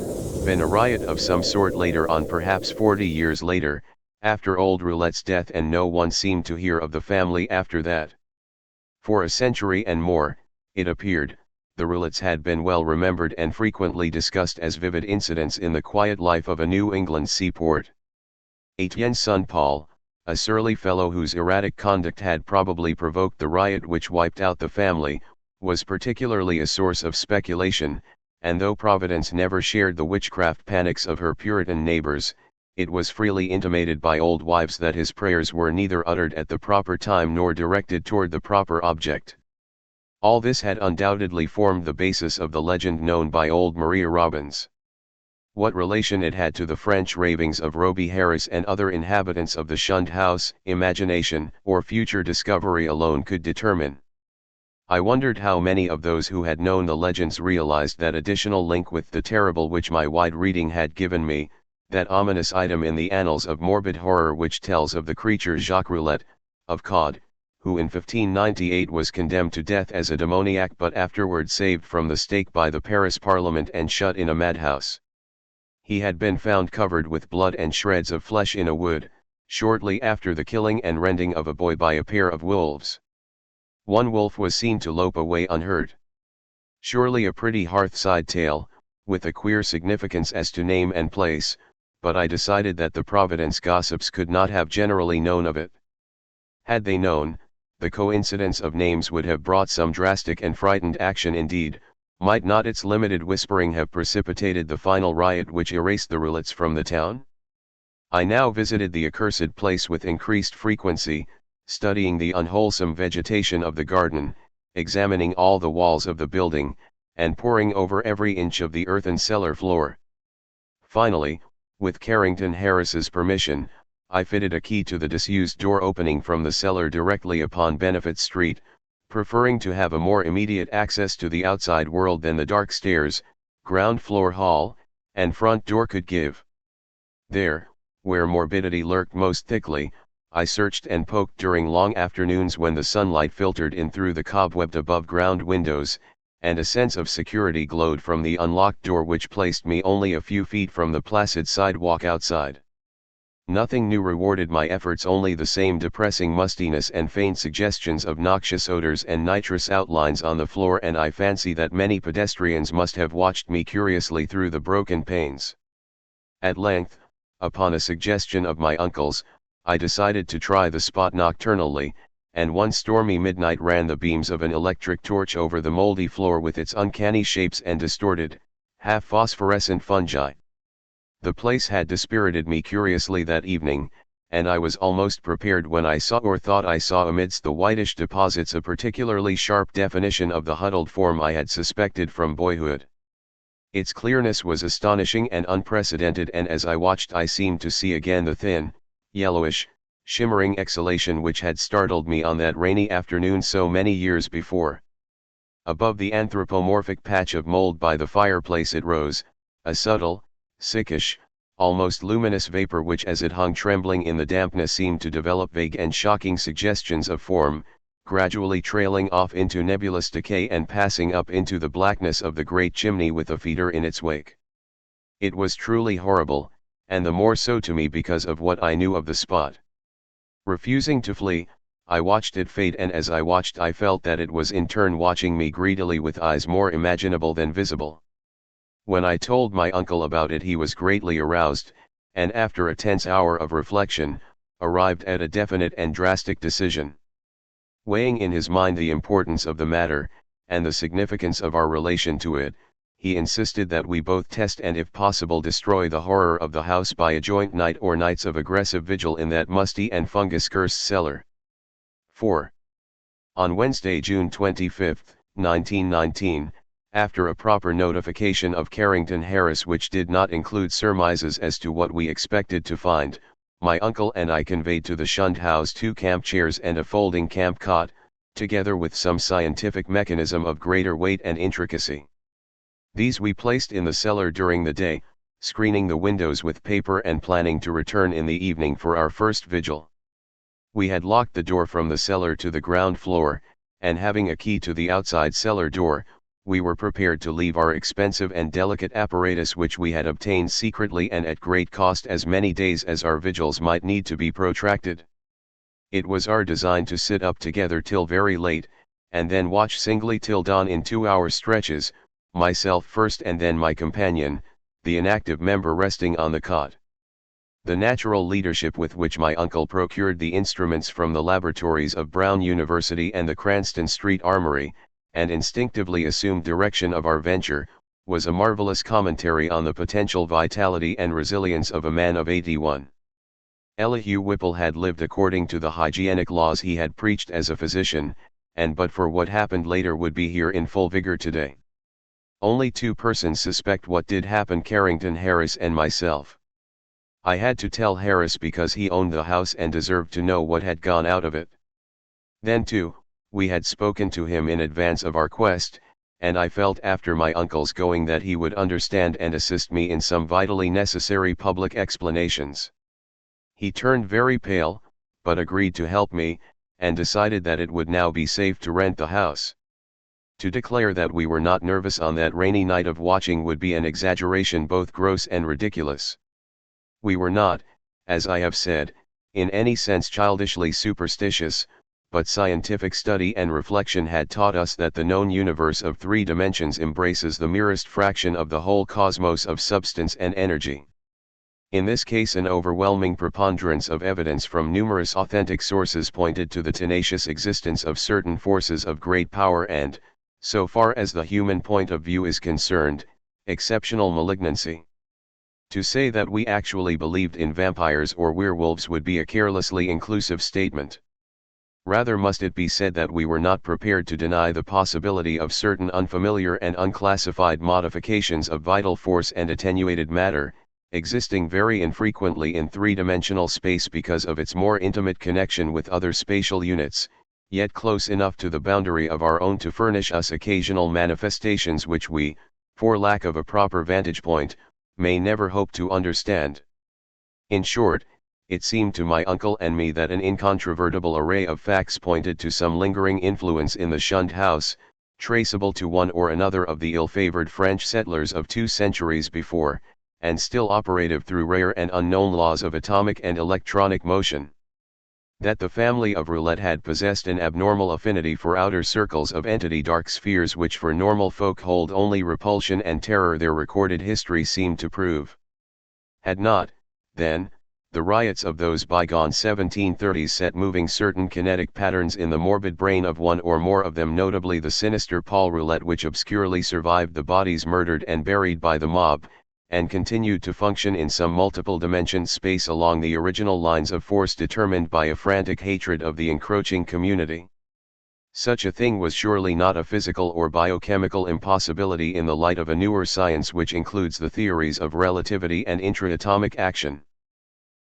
A: been a riot of some sort later on, perhaps 40 years later, after old Roulette's death, and no one seemed to hear of the family after that. For a century and more, it appeared, the Roulettes had been well remembered and frequently discussed as vivid incidents in the quiet life of a New England seaport. Etienne's son Paul, a surly fellow whose erratic conduct had probably provoked the riot which wiped out the family, was particularly a source of speculation, and though Providence never shared the witchcraft panics of her Puritan neighbors, it was freely intimated by old wives that his prayers were neither uttered at the proper time nor directed toward the proper object. All this had undoubtedly formed the basis of the legend known by old Maria Robbins. What relation it had to the French ravings of Roby Harris and other inhabitants of the shunned house, imagination or future discovery alone could determine. I wondered how many of those who had known the legends realized that additional link with the terrible which my wide reading had given me, that ominous item in the annals of morbid horror which tells of the creature Jacques Roulette, of Cod, who in 1598 was condemned to death as a demoniac but afterward saved from the stake by the Paris Parliament and shut in a madhouse. He had been found covered with blood and shreds of flesh in a wood, shortly after the killing and rending of a boy by a pair of wolves. One wolf was seen to lope away unhurt. Surely a pretty hearthside tale, with a queer significance as to name and place, but I decided that the Providence gossips could not have generally known of it. Had they known, the coincidence of names would have brought some drastic and frightened action indeed. Might not its limited whispering have precipitated the final riot which erased the Roulettes from the town? I now visited the accursed place with increased frequency, studying the unwholesome vegetation of the garden, examining all the walls of the building, and poring over every inch of the earthen cellar floor. Finally, with Carrington Harris's permission, I fitted a key to the disused door opening from the cellar directly upon Benefit Street, preferring to have a more immediate access to the outside world than the dark stairs, ground floor hall, and front door could give. There, where morbidity lurked most thickly, I searched and poked during long afternoons when the sunlight filtered in through the cobwebbed above-ground windows, and a sense of security glowed from the unlocked door which placed me only a few feet from the placid sidewalk outside. Nothing new rewarded my efforts, only the same depressing mustiness and faint suggestions of noxious odors and nitrous outlines on the floor, and I fancy that many pedestrians must have watched me curiously through the broken panes. At length, upon a suggestion of my uncle's, I decided to try the spot nocturnally, and one stormy midnight ran the beams of an electric torch over the moldy floor with its uncanny shapes and distorted, half-phosphorescent fungi. The place had dispirited me curiously that evening, and I was almost prepared when I saw, or thought I saw, amidst the whitish deposits a particularly sharp definition of the huddled form I had suspected from boyhood. Its clearness was astonishing and unprecedented, and as I watched I seemed to see again the thin, yellowish, shimmering exhalation which had startled me on that rainy afternoon so many years before. Above the anthropomorphic patch of mold by the fireplace it rose, a subtle, sickish, almost luminous vapor which as it hung trembling in the dampness seemed to develop vague and shocking suggestions of form, gradually trailing off into nebulous decay and passing up into the blackness of the great chimney with a feeder in its wake. It was truly horrible, and the more so to me because of what I knew of the spot. Refusing to flee, I watched it fade, and as I watched I felt that it was in turn watching me greedily with eyes more imaginable than visible. When I told my uncle about it he was greatly aroused, and after a tense hour of reflection, arrived at a definite and drastic decision. Weighing in his mind the importance of the matter, and the significance of our relation to it, he insisted that we both test and if possible destroy the horror of the house by a joint night or nights of aggressive vigil in that musty and fungus-cursed cellar. 4. On Wednesday, June 25, 1919, after a proper notification of Carrington Harris which did not include surmises as to what we expected to find, my uncle and I conveyed to the shunned house 2 camp chairs and a folding camp cot, together with some scientific mechanism of greater weight and intricacy. These we placed in the cellar during the day, screening the windows with paper and planning to return in the evening for our first vigil. We had locked the door from the cellar to the ground floor, and having a key to the outside cellar door, we were prepared to leave our expensive and delicate apparatus which we had obtained secretly and at great cost as many days as our vigils might need to be protracted. It was our design to sit up together till very late, and then watch singly till dawn in 2-hour stretches, myself first and then my companion, the inactive member resting on the cot. The natural leadership with which my uncle procured the instruments from the laboratories of Brown University and the Cranston Street Armory, and instinctively assumed direction of our venture, was a marvelous commentary on the potential vitality and resilience of a man of 81. Elihu Whipple had lived according to the hygienic laws he had preached as a physician, and but for what happened later would be here in full vigor today. Only 2 persons suspect what did happen: Carrington Harris and myself. I had to tell Harris because he owned the house and deserved to know what had gone out of it. Then too, we had spoken to him in advance of our quest, and I felt after my uncle's going that he would understand and assist me in some vitally necessary public explanations. He turned very pale, but agreed to help me, and decided that it would now be safe to rent the house. To declare that we were not nervous on that rainy night of watching would be an exaggeration both gross and ridiculous. We were not, as I have said, in any sense childishly superstitious, but scientific study and reflection had taught us that the known universe of 3 dimensions embraces the merest fraction of the whole cosmos of substance and energy. In this case an overwhelming preponderance of evidence from numerous authentic sources pointed to the tenacious existence of certain forces of great power and, so far as the human point of view is concerned, exceptional malignancy. To say that we actually believed in vampires or werewolves would be a carelessly inclusive statement. Rather must it be said that we were not prepared to deny the possibility of certain unfamiliar and unclassified modifications of vital force and attenuated matter, existing very infrequently in three-dimensional space because of its more intimate connection with other spatial units, yet close enough to the boundary of our own to furnish us occasional manifestations which we, for lack of a proper vantage point, may never hope to understand. In short, it seemed to my uncle and me that an incontrovertible array of facts pointed to some lingering influence in the shunned house, traceable to one or another of the ill-favored French settlers of 2 centuries before, and still operative through rare and unknown laws of atomic and electronic motion. That the family of Roulette had possessed an abnormal affinity for outer circles of entity dark spheres which for normal folk hold only repulsion and terror their recorded history seemed to prove. Had not, then, the riots of those bygone 1730s set moving certain kinetic patterns in the morbid brain of one or more of them, notably the sinister Paul Roulette, which obscurely survived the bodies murdered and buried by the mob, and continued to function in some multiple dimension space along the original lines of force determined by a frantic hatred of the encroaching community. Such a thing was surely not a physical or biochemical impossibility in the light of a newer science which includes the theories of relativity and intra-atomic action.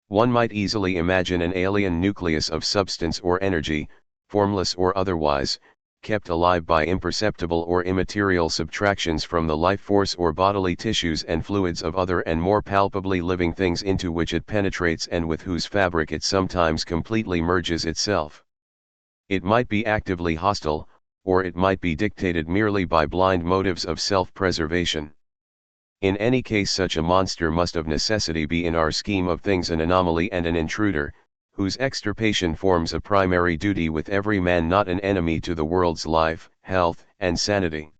A: One might easily imagine an alien nucleus of substance or energy, formless or otherwise, kept alive by imperceptible or immaterial subtractions from the life force or bodily tissues and fluids of other and more palpably living things into which it penetrates and with whose fabric it sometimes completely merges itself. It might be actively hostile, or it might be dictated merely by blind motives of self-preservation. In any case, such a monster must of necessity be in our scheme of things an anomaly and an intruder, whose extirpation forms a primary duty with every man, not an enemy to the world's life, health, and sanity.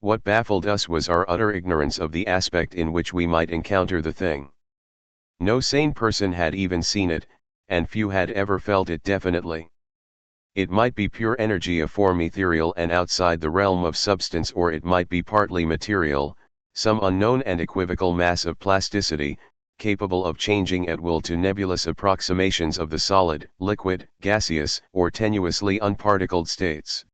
A: What baffled us was our utter ignorance of the aspect in which we might encounter the thing. No sane person had even seen it, and few had ever felt it definitely. It might be pure energy, a form ethereal and outside the realm of substance, or it might be partly material, some unknown and equivocal mass of plasticity, capable of changing at will to nebulous approximations of the solid, liquid, gaseous, or tenuously unparticled states.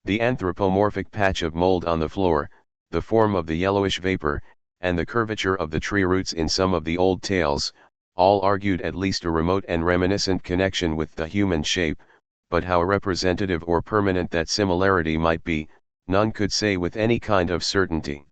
A: The anthropomorphic patch of mold on the floor, the form of the yellowish vapor, and the curvature of the tree roots in some of the old tales, all argued at least a remote and reminiscent connection with the human shape, but how representative or permanent that similarity might be, none could say with any kind of certainty.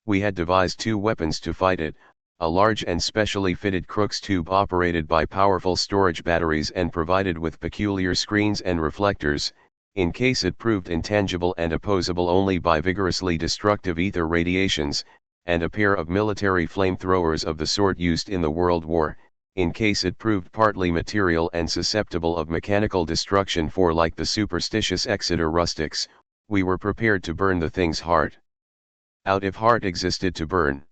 A: We had devised 2 weapons to fight it, a large and specially fitted Crookes tube operated by powerful storage batteries and provided with peculiar screens and reflectors, in case it proved intangible and opposable only by vigorously destructive ether radiations, and a pair of military flamethrowers of the sort used in the World War, in case it proved partly material and susceptible of mechanical destruction, for like the superstitious Exeter rustics, we were prepared to burn the thing's heart out if heart existed to burn.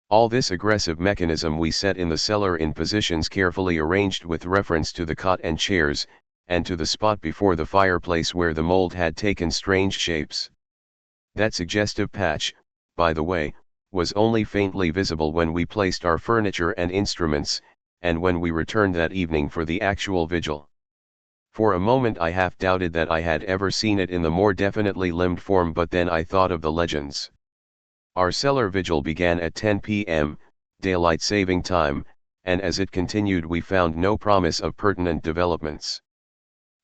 A: All this aggressive mechanism we set in the cellar in positions carefully arranged with reference to the cot and chairs, and to the spot before the fireplace where the mold had taken strange shapes. That suggestive patch, by the way, was only faintly visible when we placed our furniture and instruments, and when we returned that evening for the actual vigil. For a moment I half doubted that I had ever seen it in the more definitely limbed form, but then I thought of the legends. Our cellar vigil began at 10 p.m., daylight saving time, and as it continued we found no promise of pertinent developments.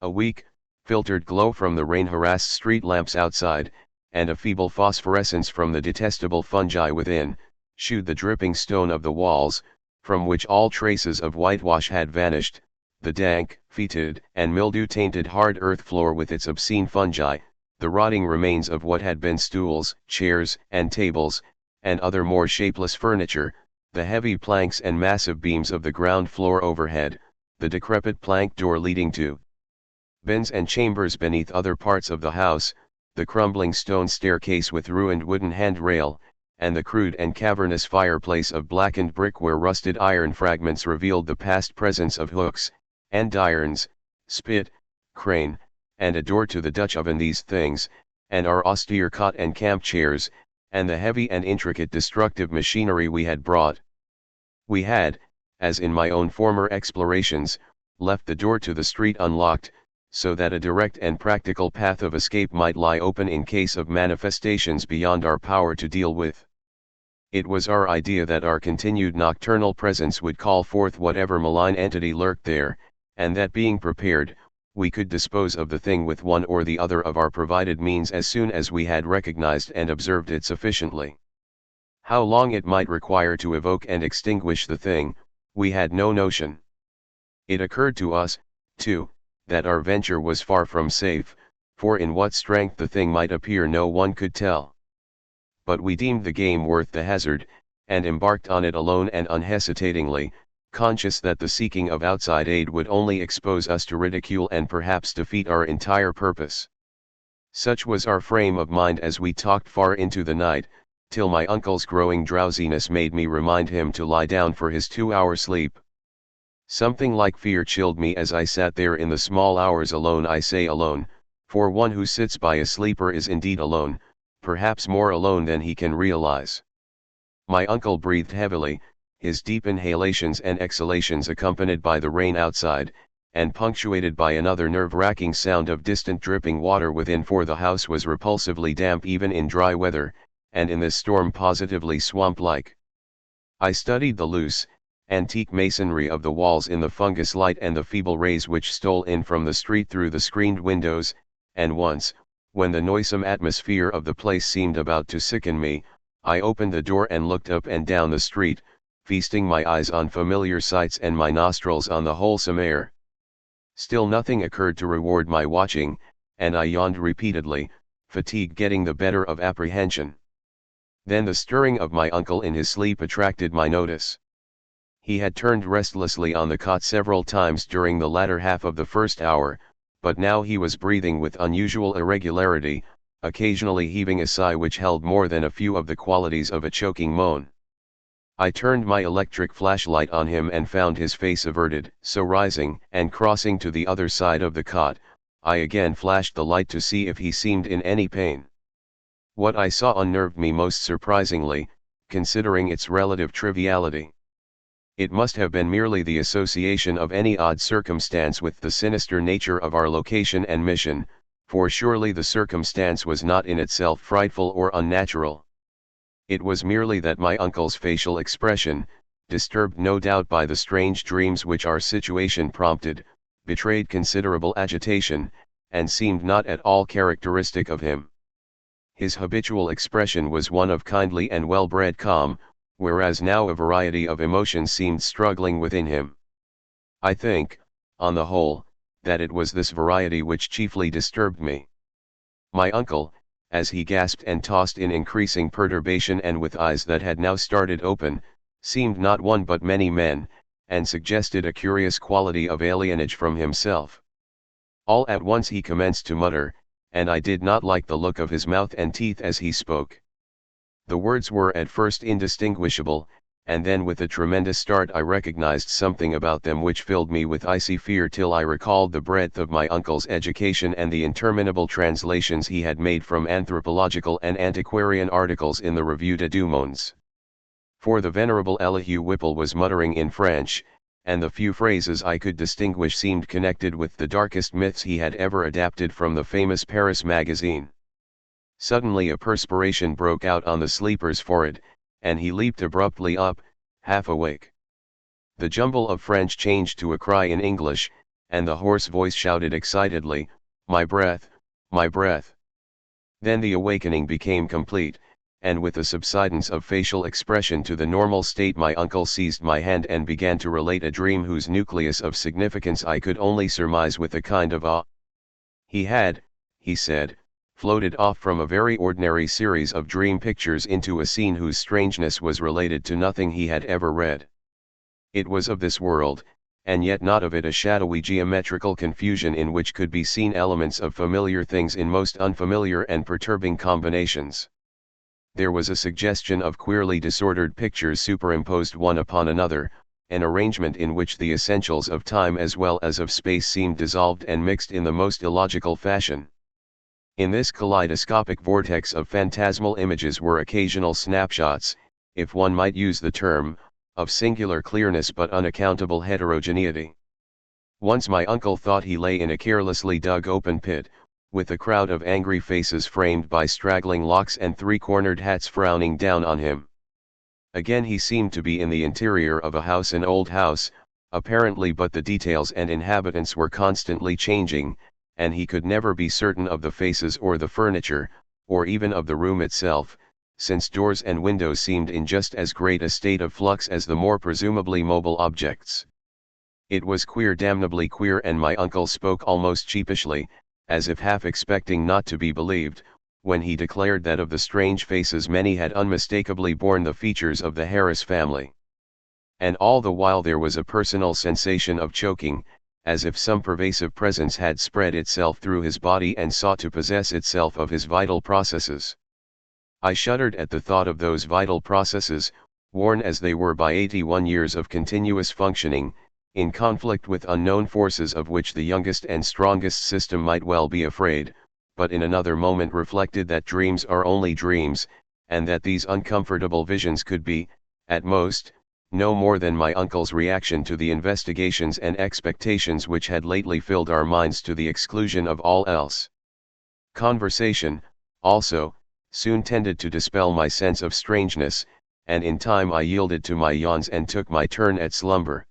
A: A weak, filtered glow from the rain-harassed street lamps outside, and a feeble phosphorescence from the detestable fungi within, shewed the dripping stone of the walls, from which all traces of whitewash had vanished, the dank, fetid, and mildew-tainted hard earth floor with its obscene fungi, the rotting remains of what had been stools, chairs, and tables, and other more shapeless furniture, the heavy planks and massive beams of the ground floor overhead, the decrepit plank door leading to bins and chambers beneath other parts of the house, the crumbling stone staircase with ruined wooden handrail, and the crude and cavernous fireplace of blackened brick where rusted iron fragments revealed the past presence of hooks, andirons, spit, crane, and a door to the Dutch oven. These things, and our austere cot and camp chairs, and the heavy and intricate destructive machinery we had brought. We had, as in my own former explorations, left the door to the street unlocked, so that a direct and practical path of escape might lie open in case of manifestations beyond our power to deal with. It was our idea that our continued nocturnal presence would call forth whatever malign entity lurked there, and that being prepared, we could dispose of the thing with one or the other of our provided means as soon as we had recognized and observed it sufficiently. How long it might require to evoke and extinguish the thing, we had no notion. It occurred to us, too, that our venture was far from safe, for in what strength the thing might appear no one could tell. But we deemed the game worth the hazard, and embarked on it alone and unhesitatingly, conscious that the seeking of outside aid would only expose us to ridicule and perhaps defeat our entire purpose. Such was our frame of mind as we talked far into the night, till my uncle's growing drowsiness made me remind him to lie down for his 2-hour sleep. Something like fear chilled me as I sat there in the small hours alone. I say alone, for one who sits by a sleeper is indeed alone, perhaps more alone than he can realize. My uncle breathed heavily, his deep inhalations and exhalations accompanied by the rain outside, and punctuated by another nerve-wracking sound of distant dripping water within, for the house was repulsively damp even in dry weather, and in this storm positively swamp-like. I studied the loose, antique masonry of the walls in the fungus light and the feeble rays which stole in from the street through the screened windows, and once, when the noisome atmosphere of the place seemed about to sicken me, I opened the door and looked up and down the street, feasting my eyes on familiar sights and my nostrils on the wholesome air. Still nothing occurred to reward my watching, and I yawned repeatedly, fatigue getting the better of apprehension. Then the stirring of my uncle in his sleep attracted my notice. He had turned restlessly on the cot several times during the latter half of the first hour, but now he was breathing with unusual irregularity, occasionally heaving a sigh which held more than a few of the qualities of a choking moan. I turned my electric flashlight on him and found his face averted, so rising and crossing to the other side of the cot, I again flashed the light to see if he seemed in any pain. What I saw unnerved me most surprisingly, considering its relative triviality. It must have been merely the association of any odd circumstance with the sinister nature of our location and mission, for surely the circumstance was not in itself frightful or unnatural. It was merely that my uncle's facial expression, disturbed no doubt by the strange dreams which our situation prompted, betrayed considerable agitation, and seemed not at all characteristic of him. His habitual expression was one of kindly and well-bred calm, whereas now a variety of emotions seemed struggling within him. I think, on the whole, that it was this variety which chiefly disturbed me. My uncle, as he gasped and tossed in increasing perturbation and with eyes that had now started open, seemed not one but many men, and suggested a curious quality of alienage from himself. All at once he commenced to mutter, and I did not like the look of his mouth and teeth as he spoke. The words were at first indistinguishable, and then with a tremendous start I recognized something about them which filled me with icy fear till I recalled the breadth of my uncle's education and the interminable translations he had made from anthropological and antiquarian articles in the Revue des Deux Mondes. For the venerable Elihu Whipple was muttering in French, and the few phrases I could distinguish seemed connected with the darkest myths he had ever adapted from the famous Paris magazine. Suddenly a perspiration broke out on the sleeper's forehead, and he leaped abruptly up, half awake. The jumble of French changed to a cry in English, and the hoarse voice shouted excitedly, "My breath, my breath!" Then the awakening became complete, and with a subsidence of facial expression to the normal state my uncle seized my hand and began to relate a dream whose nucleus of significance I could only surmise with a kind of awe. He had, he said, floated off from a very ordinary series of dream pictures into a scene whose strangeness was related to nothing he had ever read. It was of this world, and yet not of it, a shadowy geometrical confusion in which could be seen elements of familiar things in most unfamiliar and perturbing combinations. There was a suggestion of queerly disordered pictures superimposed one upon another, an arrangement in which the essentials of time as well as of space seemed dissolved and mixed in the most illogical fashion. In this kaleidoscopic vortex of phantasmal images were occasional snapshots, if one might use the term, of singular clearness but unaccountable heterogeneity. Once my uncle thought he lay in a carelessly dug open pit, with a crowd of angry faces framed by straggling locks and three-cornered hats frowning down on him. Again he seemed to be in the interior of a house, an old house, apparently, but the details and inhabitants were constantly changing, and he could never be certain of the faces or the furniture, or even of the room itself, since doors and windows seemed in just as great a state of flux as the more presumably mobile objects. It was queer, damnably queer, and my uncle spoke almost sheepishly, as if half expecting not to be believed, when he declared that of the strange faces many had unmistakably borne the features of the Harris family. And all the while there was a personal sensation of choking, as if some pervasive presence had spread itself through his body and sought to possess itself of his vital processes. I shuddered at the thought of those vital processes, worn as they were by 81 years of continuous functioning, in conflict with unknown forces of which the youngest and strongest system might well be afraid, but in another moment reflected that dreams are only dreams, and that these uncomfortable visions could be, at most, no more than my uncle's reaction to the investigations and expectations which had lately filled our minds to the exclusion of all else. Conversation, also, soon tended to dispel my sense of strangeness, and in time I yielded to my yawns and took my turn at slumber.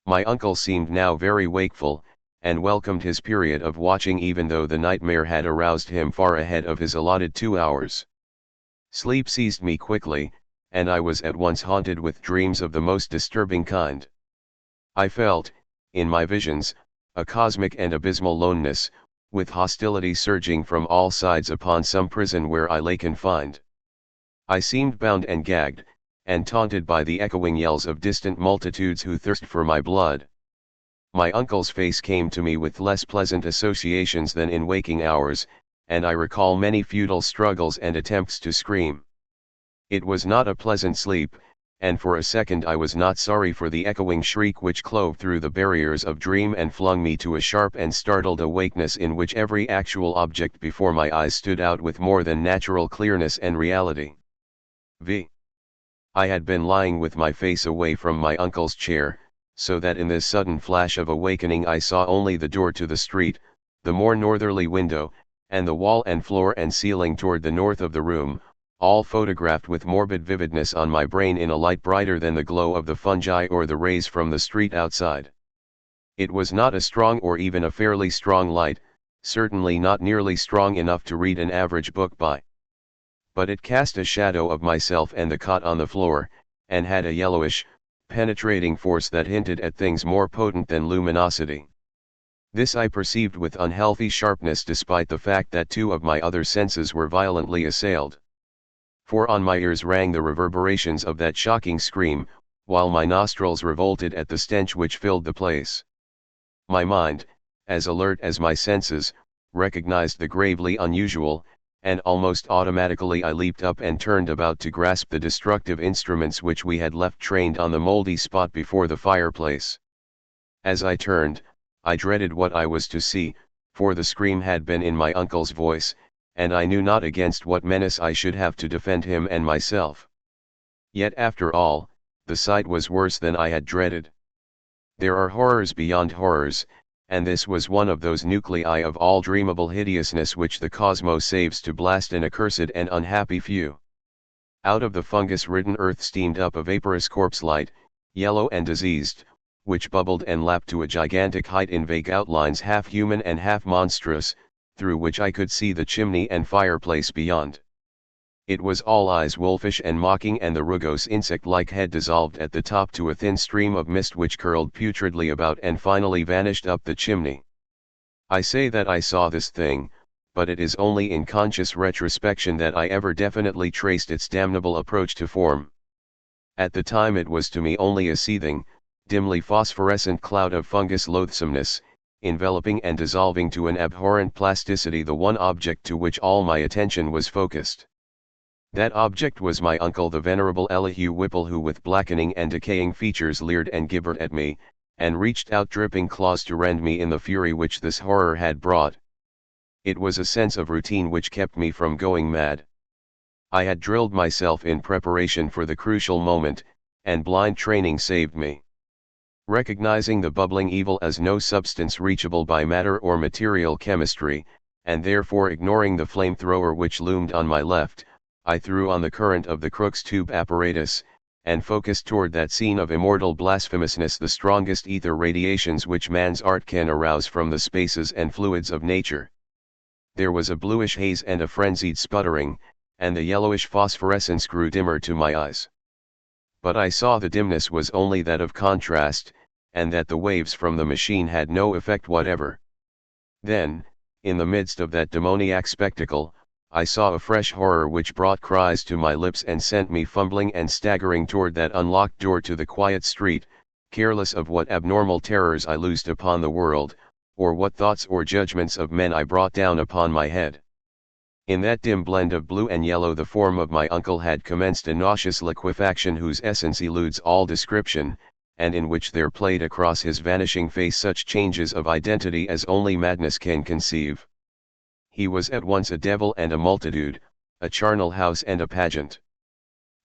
A: My uncle seemed now very wakeful, and welcomed his period of watching, even though the nightmare had aroused him far ahead of his allotted 2 hours. Sleep seized me quickly, and I was at once haunted with dreams of the most disturbing kind. I felt, in my visions, a cosmic and abysmal loneness, with hostility surging from all sides upon some prison where I lay confined. I seemed bound and gagged, and taunted by the echoing yells of distant multitudes who thirst for my blood. My uncle's face came to me with less pleasant associations than in waking hours, and I recall many futile struggles and attempts to scream. It was not a pleasant sleep, and for a second I was not sorry for the echoing shriek which clove through the barriers of dream and flung me to a sharp and startled awakeness in which every actual object before my eyes stood out with more than natural clearness and reality. I had been lying with my face away from my uncle's chair, so that in this sudden flash of awakening I saw only the door to the street, the more northerly window, and the wall and floor and ceiling toward the north of the room, all photographed with morbid vividness on my brain in a light brighter than the glow of the fungi or the rays from the street outside. It was not a strong or even a fairly strong light, certainly not nearly strong enough to read an average book by. But it cast a shadow of myself and the cot on the floor, and had a yellowish, penetrating force that hinted at things more potent than luminosity. This I perceived with unhealthy sharpness, despite the fact that 2 of my other senses were violently assailed. For on my ears rang the reverberations of that shocking scream, while my nostrils revolted at the stench which filled the place. My mind, as alert as my senses, recognized the gravely unusual, and almost automatically I leaped up and turned about to grasp the destructive instruments which we had left trained on the moldy spot before the fireplace. As I turned, I dreaded what I was to see, for the scream had been in my uncle's voice, and I knew not against what menace I should have to defend him and myself. Yet after all, the sight was worse than I had dreaded. There are horrors beyond horrors, and this was one of those nuclei of all dreamable hideousness which the cosmos saves to blast an accursed and unhappy few. Out of the fungus-ridden earth steamed up a vaporous corpse-light, yellow and diseased, which bubbled and lapped to a gigantic height in vague outlines half human and half monstrous, through which I could see the chimney and fireplace beyond. It was all eyes, wolfish and mocking, and the rugose insect-like head dissolved at the top to a thin stream of mist which curled putridly about and finally vanished up the chimney. I say that I saw this thing, but it is only in conscious retrospection that I ever definitely traced its damnable approach to form. At the time it was to me only a seething, dimly phosphorescent cloud of fungus loathsomeness, enveloping and dissolving to an abhorrent plasticity the one object to which all my attention was focused. That object was my uncle, the venerable Elihu Whipple, who with blackening and decaying features leered and gibbered at me, and reached out dripping claws to rend me in the fury which this horror had brought. It was a sense of routine which kept me from going mad. I had drilled myself in preparation for the crucial moment, and blind training saved me. Recognizing the bubbling evil as no substance reachable by matter or material chemistry, and therefore ignoring the flamethrower which loomed on my left, I threw on the current of the Crookes tube apparatus, and focused toward that scene of immortal blasphemousness, the strongest ether radiations which man's art can arouse from the spaces and fluids of nature. There was a bluish haze and a frenzied sputtering, and the yellowish phosphorescence grew dimmer to my eyes. But I saw the dimness was only that of contrast, and that the waves from the machine had no effect whatever. Then, in the midst of that demoniac spectacle, I saw a fresh horror which brought cries to my lips and sent me fumbling and staggering toward that unlocked door to the quiet street, careless of what abnormal terrors I loosed upon the world, or what thoughts or judgments of men I brought down upon my head. In that dim blend of blue and yellow the form of my uncle had commenced a nauseous liquefaction whose essence eludes all description, and in which there played across his vanishing face such changes of identity as only madness can conceive. He was at once a devil and a multitude, a charnel house and a pageant.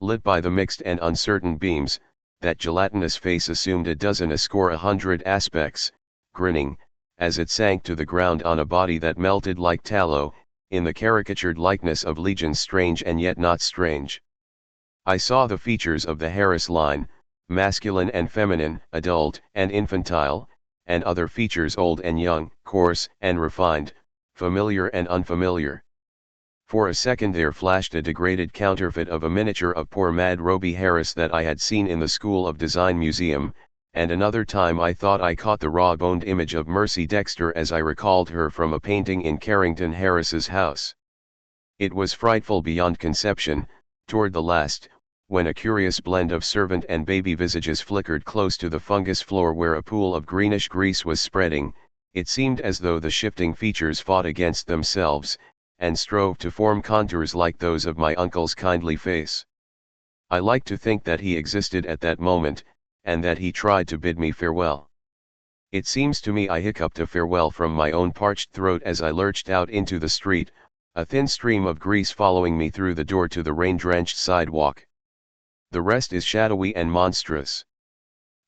A: Lit by the mixed and uncertain beams, that gelatinous face assumed a score 100 aspects, grinning, as it sank to the ground on a body that melted like tallow, in the caricatured likeness of legions strange and yet not strange. I saw the features of the Harris line, masculine and feminine, adult and infantile, and other features old and young, coarse and refined, familiar and unfamiliar. For a second there flashed a degraded counterfeit of a miniature of poor Mad Roby Harris that I had seen in the School of Design Museum, and another time I thought I caught the raw-boned image of Mercy Dexter as I recalled her from a painting in Carrington Harris's house. It was frightful beyond conception, toward the last, when a curious blend of servant and baby visages flickered close to the fungus floor where a pool of greenish grease was spreading. It seemed as though the shifting features fought against themselves, and strove to form contours like those of my uncle's kindly face. I like to think that he existed at that moment, and that he tried to bid me farewell. It seems to me I hiccuped a farewell from my own parched throat as I lurched out into the street, a thin stream of grease following me through the door to the rain-drenched sidewalk. The rest is shadowy and monstrous.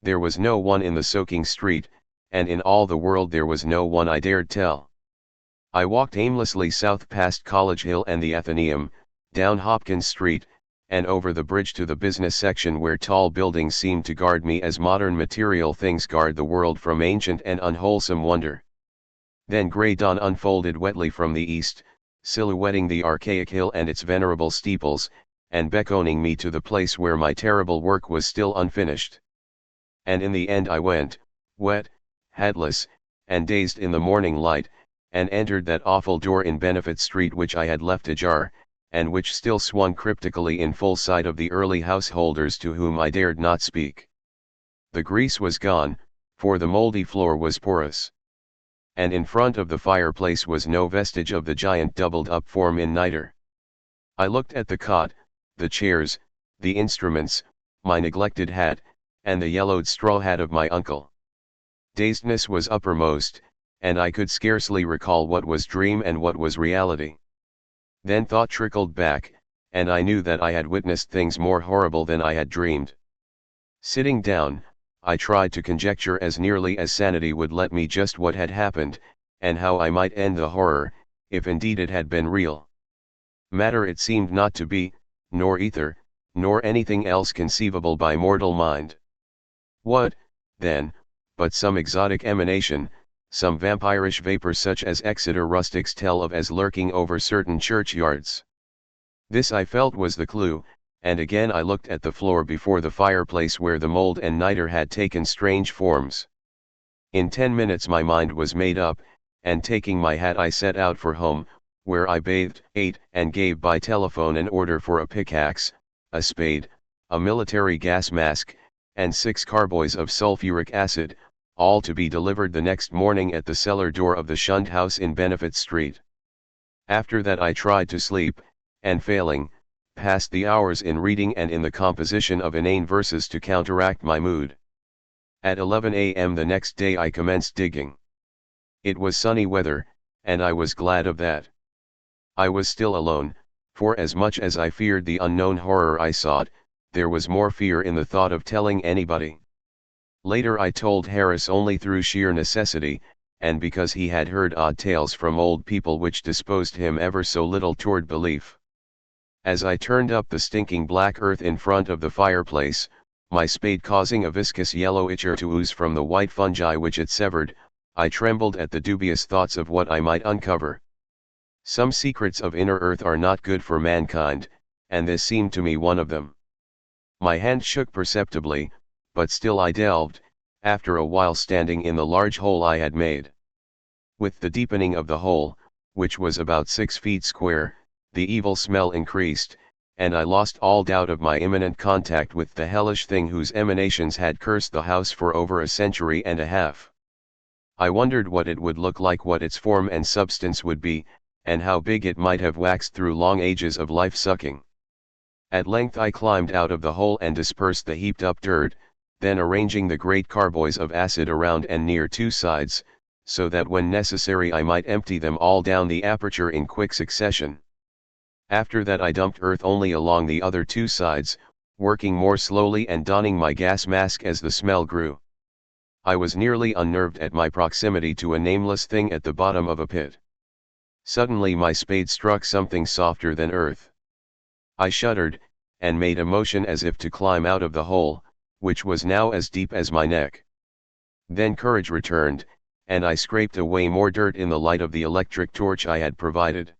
A: There was no one in the soaking street, and in all the world there was no one I dared tell. I walked aimlessly south past College Hill and the Athenaeum, down Hopkins Street, and over the bridge to the business section where tall buildings seemed to guard me as modern material things guard the world from ancient and unwholesome wonder. Then grey dawn unfolded wetly from the east, silhouetting the archaic hill and its venerable steeples, and beckoning me to the place where my terrible work was still unfinished. And in the end I went, wet, hatless, and dazed in the morning light, and entered that awful door in Benefit Street which I had left ajar, and which still swung cryptically in full sight of the early householders to whom I dared not speak. The grease was gone, for the moldy floor was porous. And in front of the fireplace was no vestige of the giant doubled-up form in nitre. I looked at the cot, the chairs, the instruments, my neglected hat, and the yellowed straw hat of my uncle. Dazedness was uppermost, and I could scarcely recall what was dream and what was reality. Then thought trickled back, and I knew that I had witnessed things more horrible than I had dreamed. Sitting down, I tried to conjecture as nearly as sanity would let me just what had happened, and how I might end the horror, if indeed it had been real. Matter it seemed not to be, nor ether, nor anything else conceivable by mortal mind. What, then, but some exotic emanation, some vampirish vapor such as Exeter rustics tell of as lurking over certain churchyards? This I felt was the clue, and again I looked at the floor before the fireplace where the mold and nitre had taken strange forms. In 10 minutes my mind was made up, and taking my hat I set out for home, where I bathed, ate, and gave by telephone an order for a pickaxe, a spade, a military gas mask, and 6 carboys of sulfuric acid, all to be delivered the next morning at the cellar door of the shunned house in Benefit Street. After that I tried to sleep, and failing, passed the hours in reading and in the composition of inane verses to counteract my mood. At 11 a.m. the next day I commenced digging. It was sunny weather, and I was glad of that. I was still alone, for as much as I feared the unknown horror I sought, there was more fear in the thought of telling anybody. Later I told Harris only through sheer necessity, and because he had heard odd tales from old people which disposed him ever so little toward belief. As I turned up the stinking black earth in front of the fireplace, my spade causing a viscous yellow ichor to ooze from the white fungi which it severed, I trembled at the dubious thoughts of what I might uncover. Some secrets of inner earth are not good for mankind, and this seemed to me one of them. My hand shook perceptibly, but still I delved, after a while standing in the large hole I had made. With the deepening of the hole, which was about 6 feet square, the evil smell increased, and I lost all doubt of my imminent contact with the hellish thing whose emanations had cursed the house for over a century and a half. I wondered what it would look like, what its form and substance would be, and how big it might have waxed through long ages of life-sucking. At length I climbed out of the hole and dispersed the heaped-up dirt, then arranging the great carboys of acid around and near 2 sides, so that when necessary I might empty them all down the aperture in quick succession. After that I dumped earth only along the other 2 sides, working more slowly and donning my gas mask as the smell grew. I was nearly unnerved at my proximity to a nameless thing at the bottom of a pit. Suddenly my spade struck something softer than earth. I shuddered, and made a motion as if to climb out of the hole, which was now as deep as my neck. Then courage returned, and I scraped away more dirt in the light of the electric torch I had provided.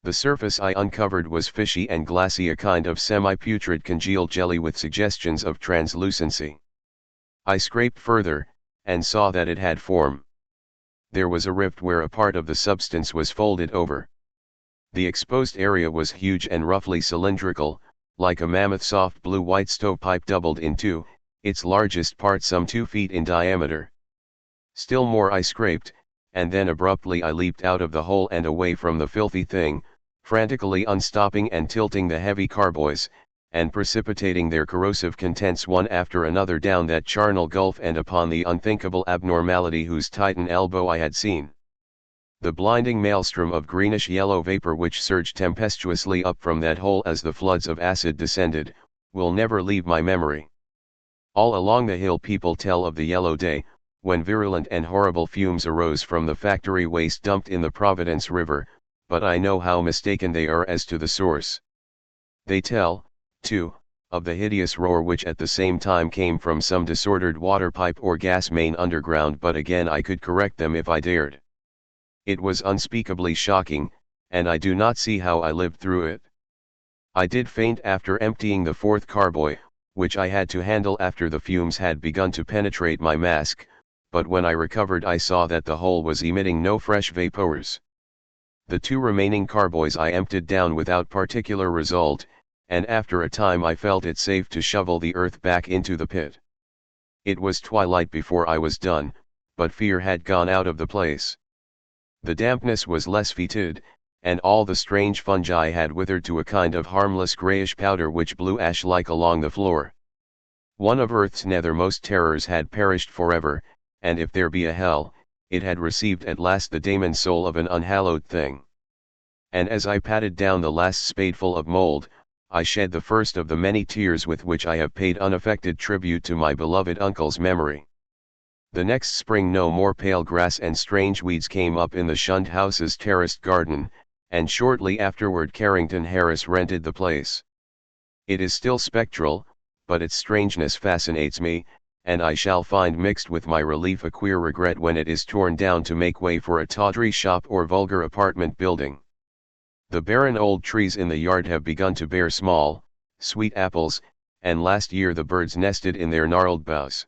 A: The surface I uncovered was fishy and glassy, a kind of semi-putrid congealed jelly with suggestions of translucency. I scraped further, and saw that it had form. There was a rift where a part of the substance was folded over. The exposed area was huge and roughly cylindrical, like a mammoth soft blue-white stovepipe doubled in 2, its largest part some 2 feet in diameter. Still more I scraped, and then abruptly I leaped out of the hole and away from the filthy thing, frantically unstopping and tilting the heavy carboys, and precipitating their corrosive contents one after another down that charnel gulf and upon the unthinkable abnormality whose titan elbow I had seen. The blinding maelstrom of greenish-yellow vapor which surged tempestuously up from that hole as the floods of acid descended, will never leave my memory. All along the hill people tell of the yellow day, when virulent and horrible fumes arose from the factory waste dumped in the Providence River, but I know how mistaken they are as to the source. They tell, too, of the hideous roar which at the same time came from some disordered water pipe or gas main underground, but again I could correct them if I dared. It was unspeakably shocking, and I do not see how I lived through it. I did faint after emptying the 4th carboy, which I had to handle after the fumes had begun to penetrate my mask, but when I recovered I saw that the hole was emitting no fresh vapors. The 2 remaining carboys I emptied down without particular result, and after a time I felt it safe to shovel the earth back into the pit. It was twilight before I was done, but fear had gone out of the place. The dampness was less fetid, and all the strange fungi had withered to a kind of harmless grayish powder which blew ash-like along the floor. One of earth's nethermost terrors had perished forever, and if there be a hell, it had received at last the daemon soul of an unhallowed thing. And as I patted down the last spadeful of mold, I shed the first of the many tears with which I have paid unaffected tribute to my beloved uncle's memory. The next spring no more pale grass and strange weeds came up in the shunned house's terraced garden, and shortly afterward Carrington Harris rented the place. It is still spectral, but its strangeness fascinates me, and I shall find mixed with my relief a queer regret when it is torn down to make way for a tawdry shop or vulgar apartment building. The barren old trees in the yard have begun to bear small, sweet apples, and last year the birds nested in their gnarled boughs.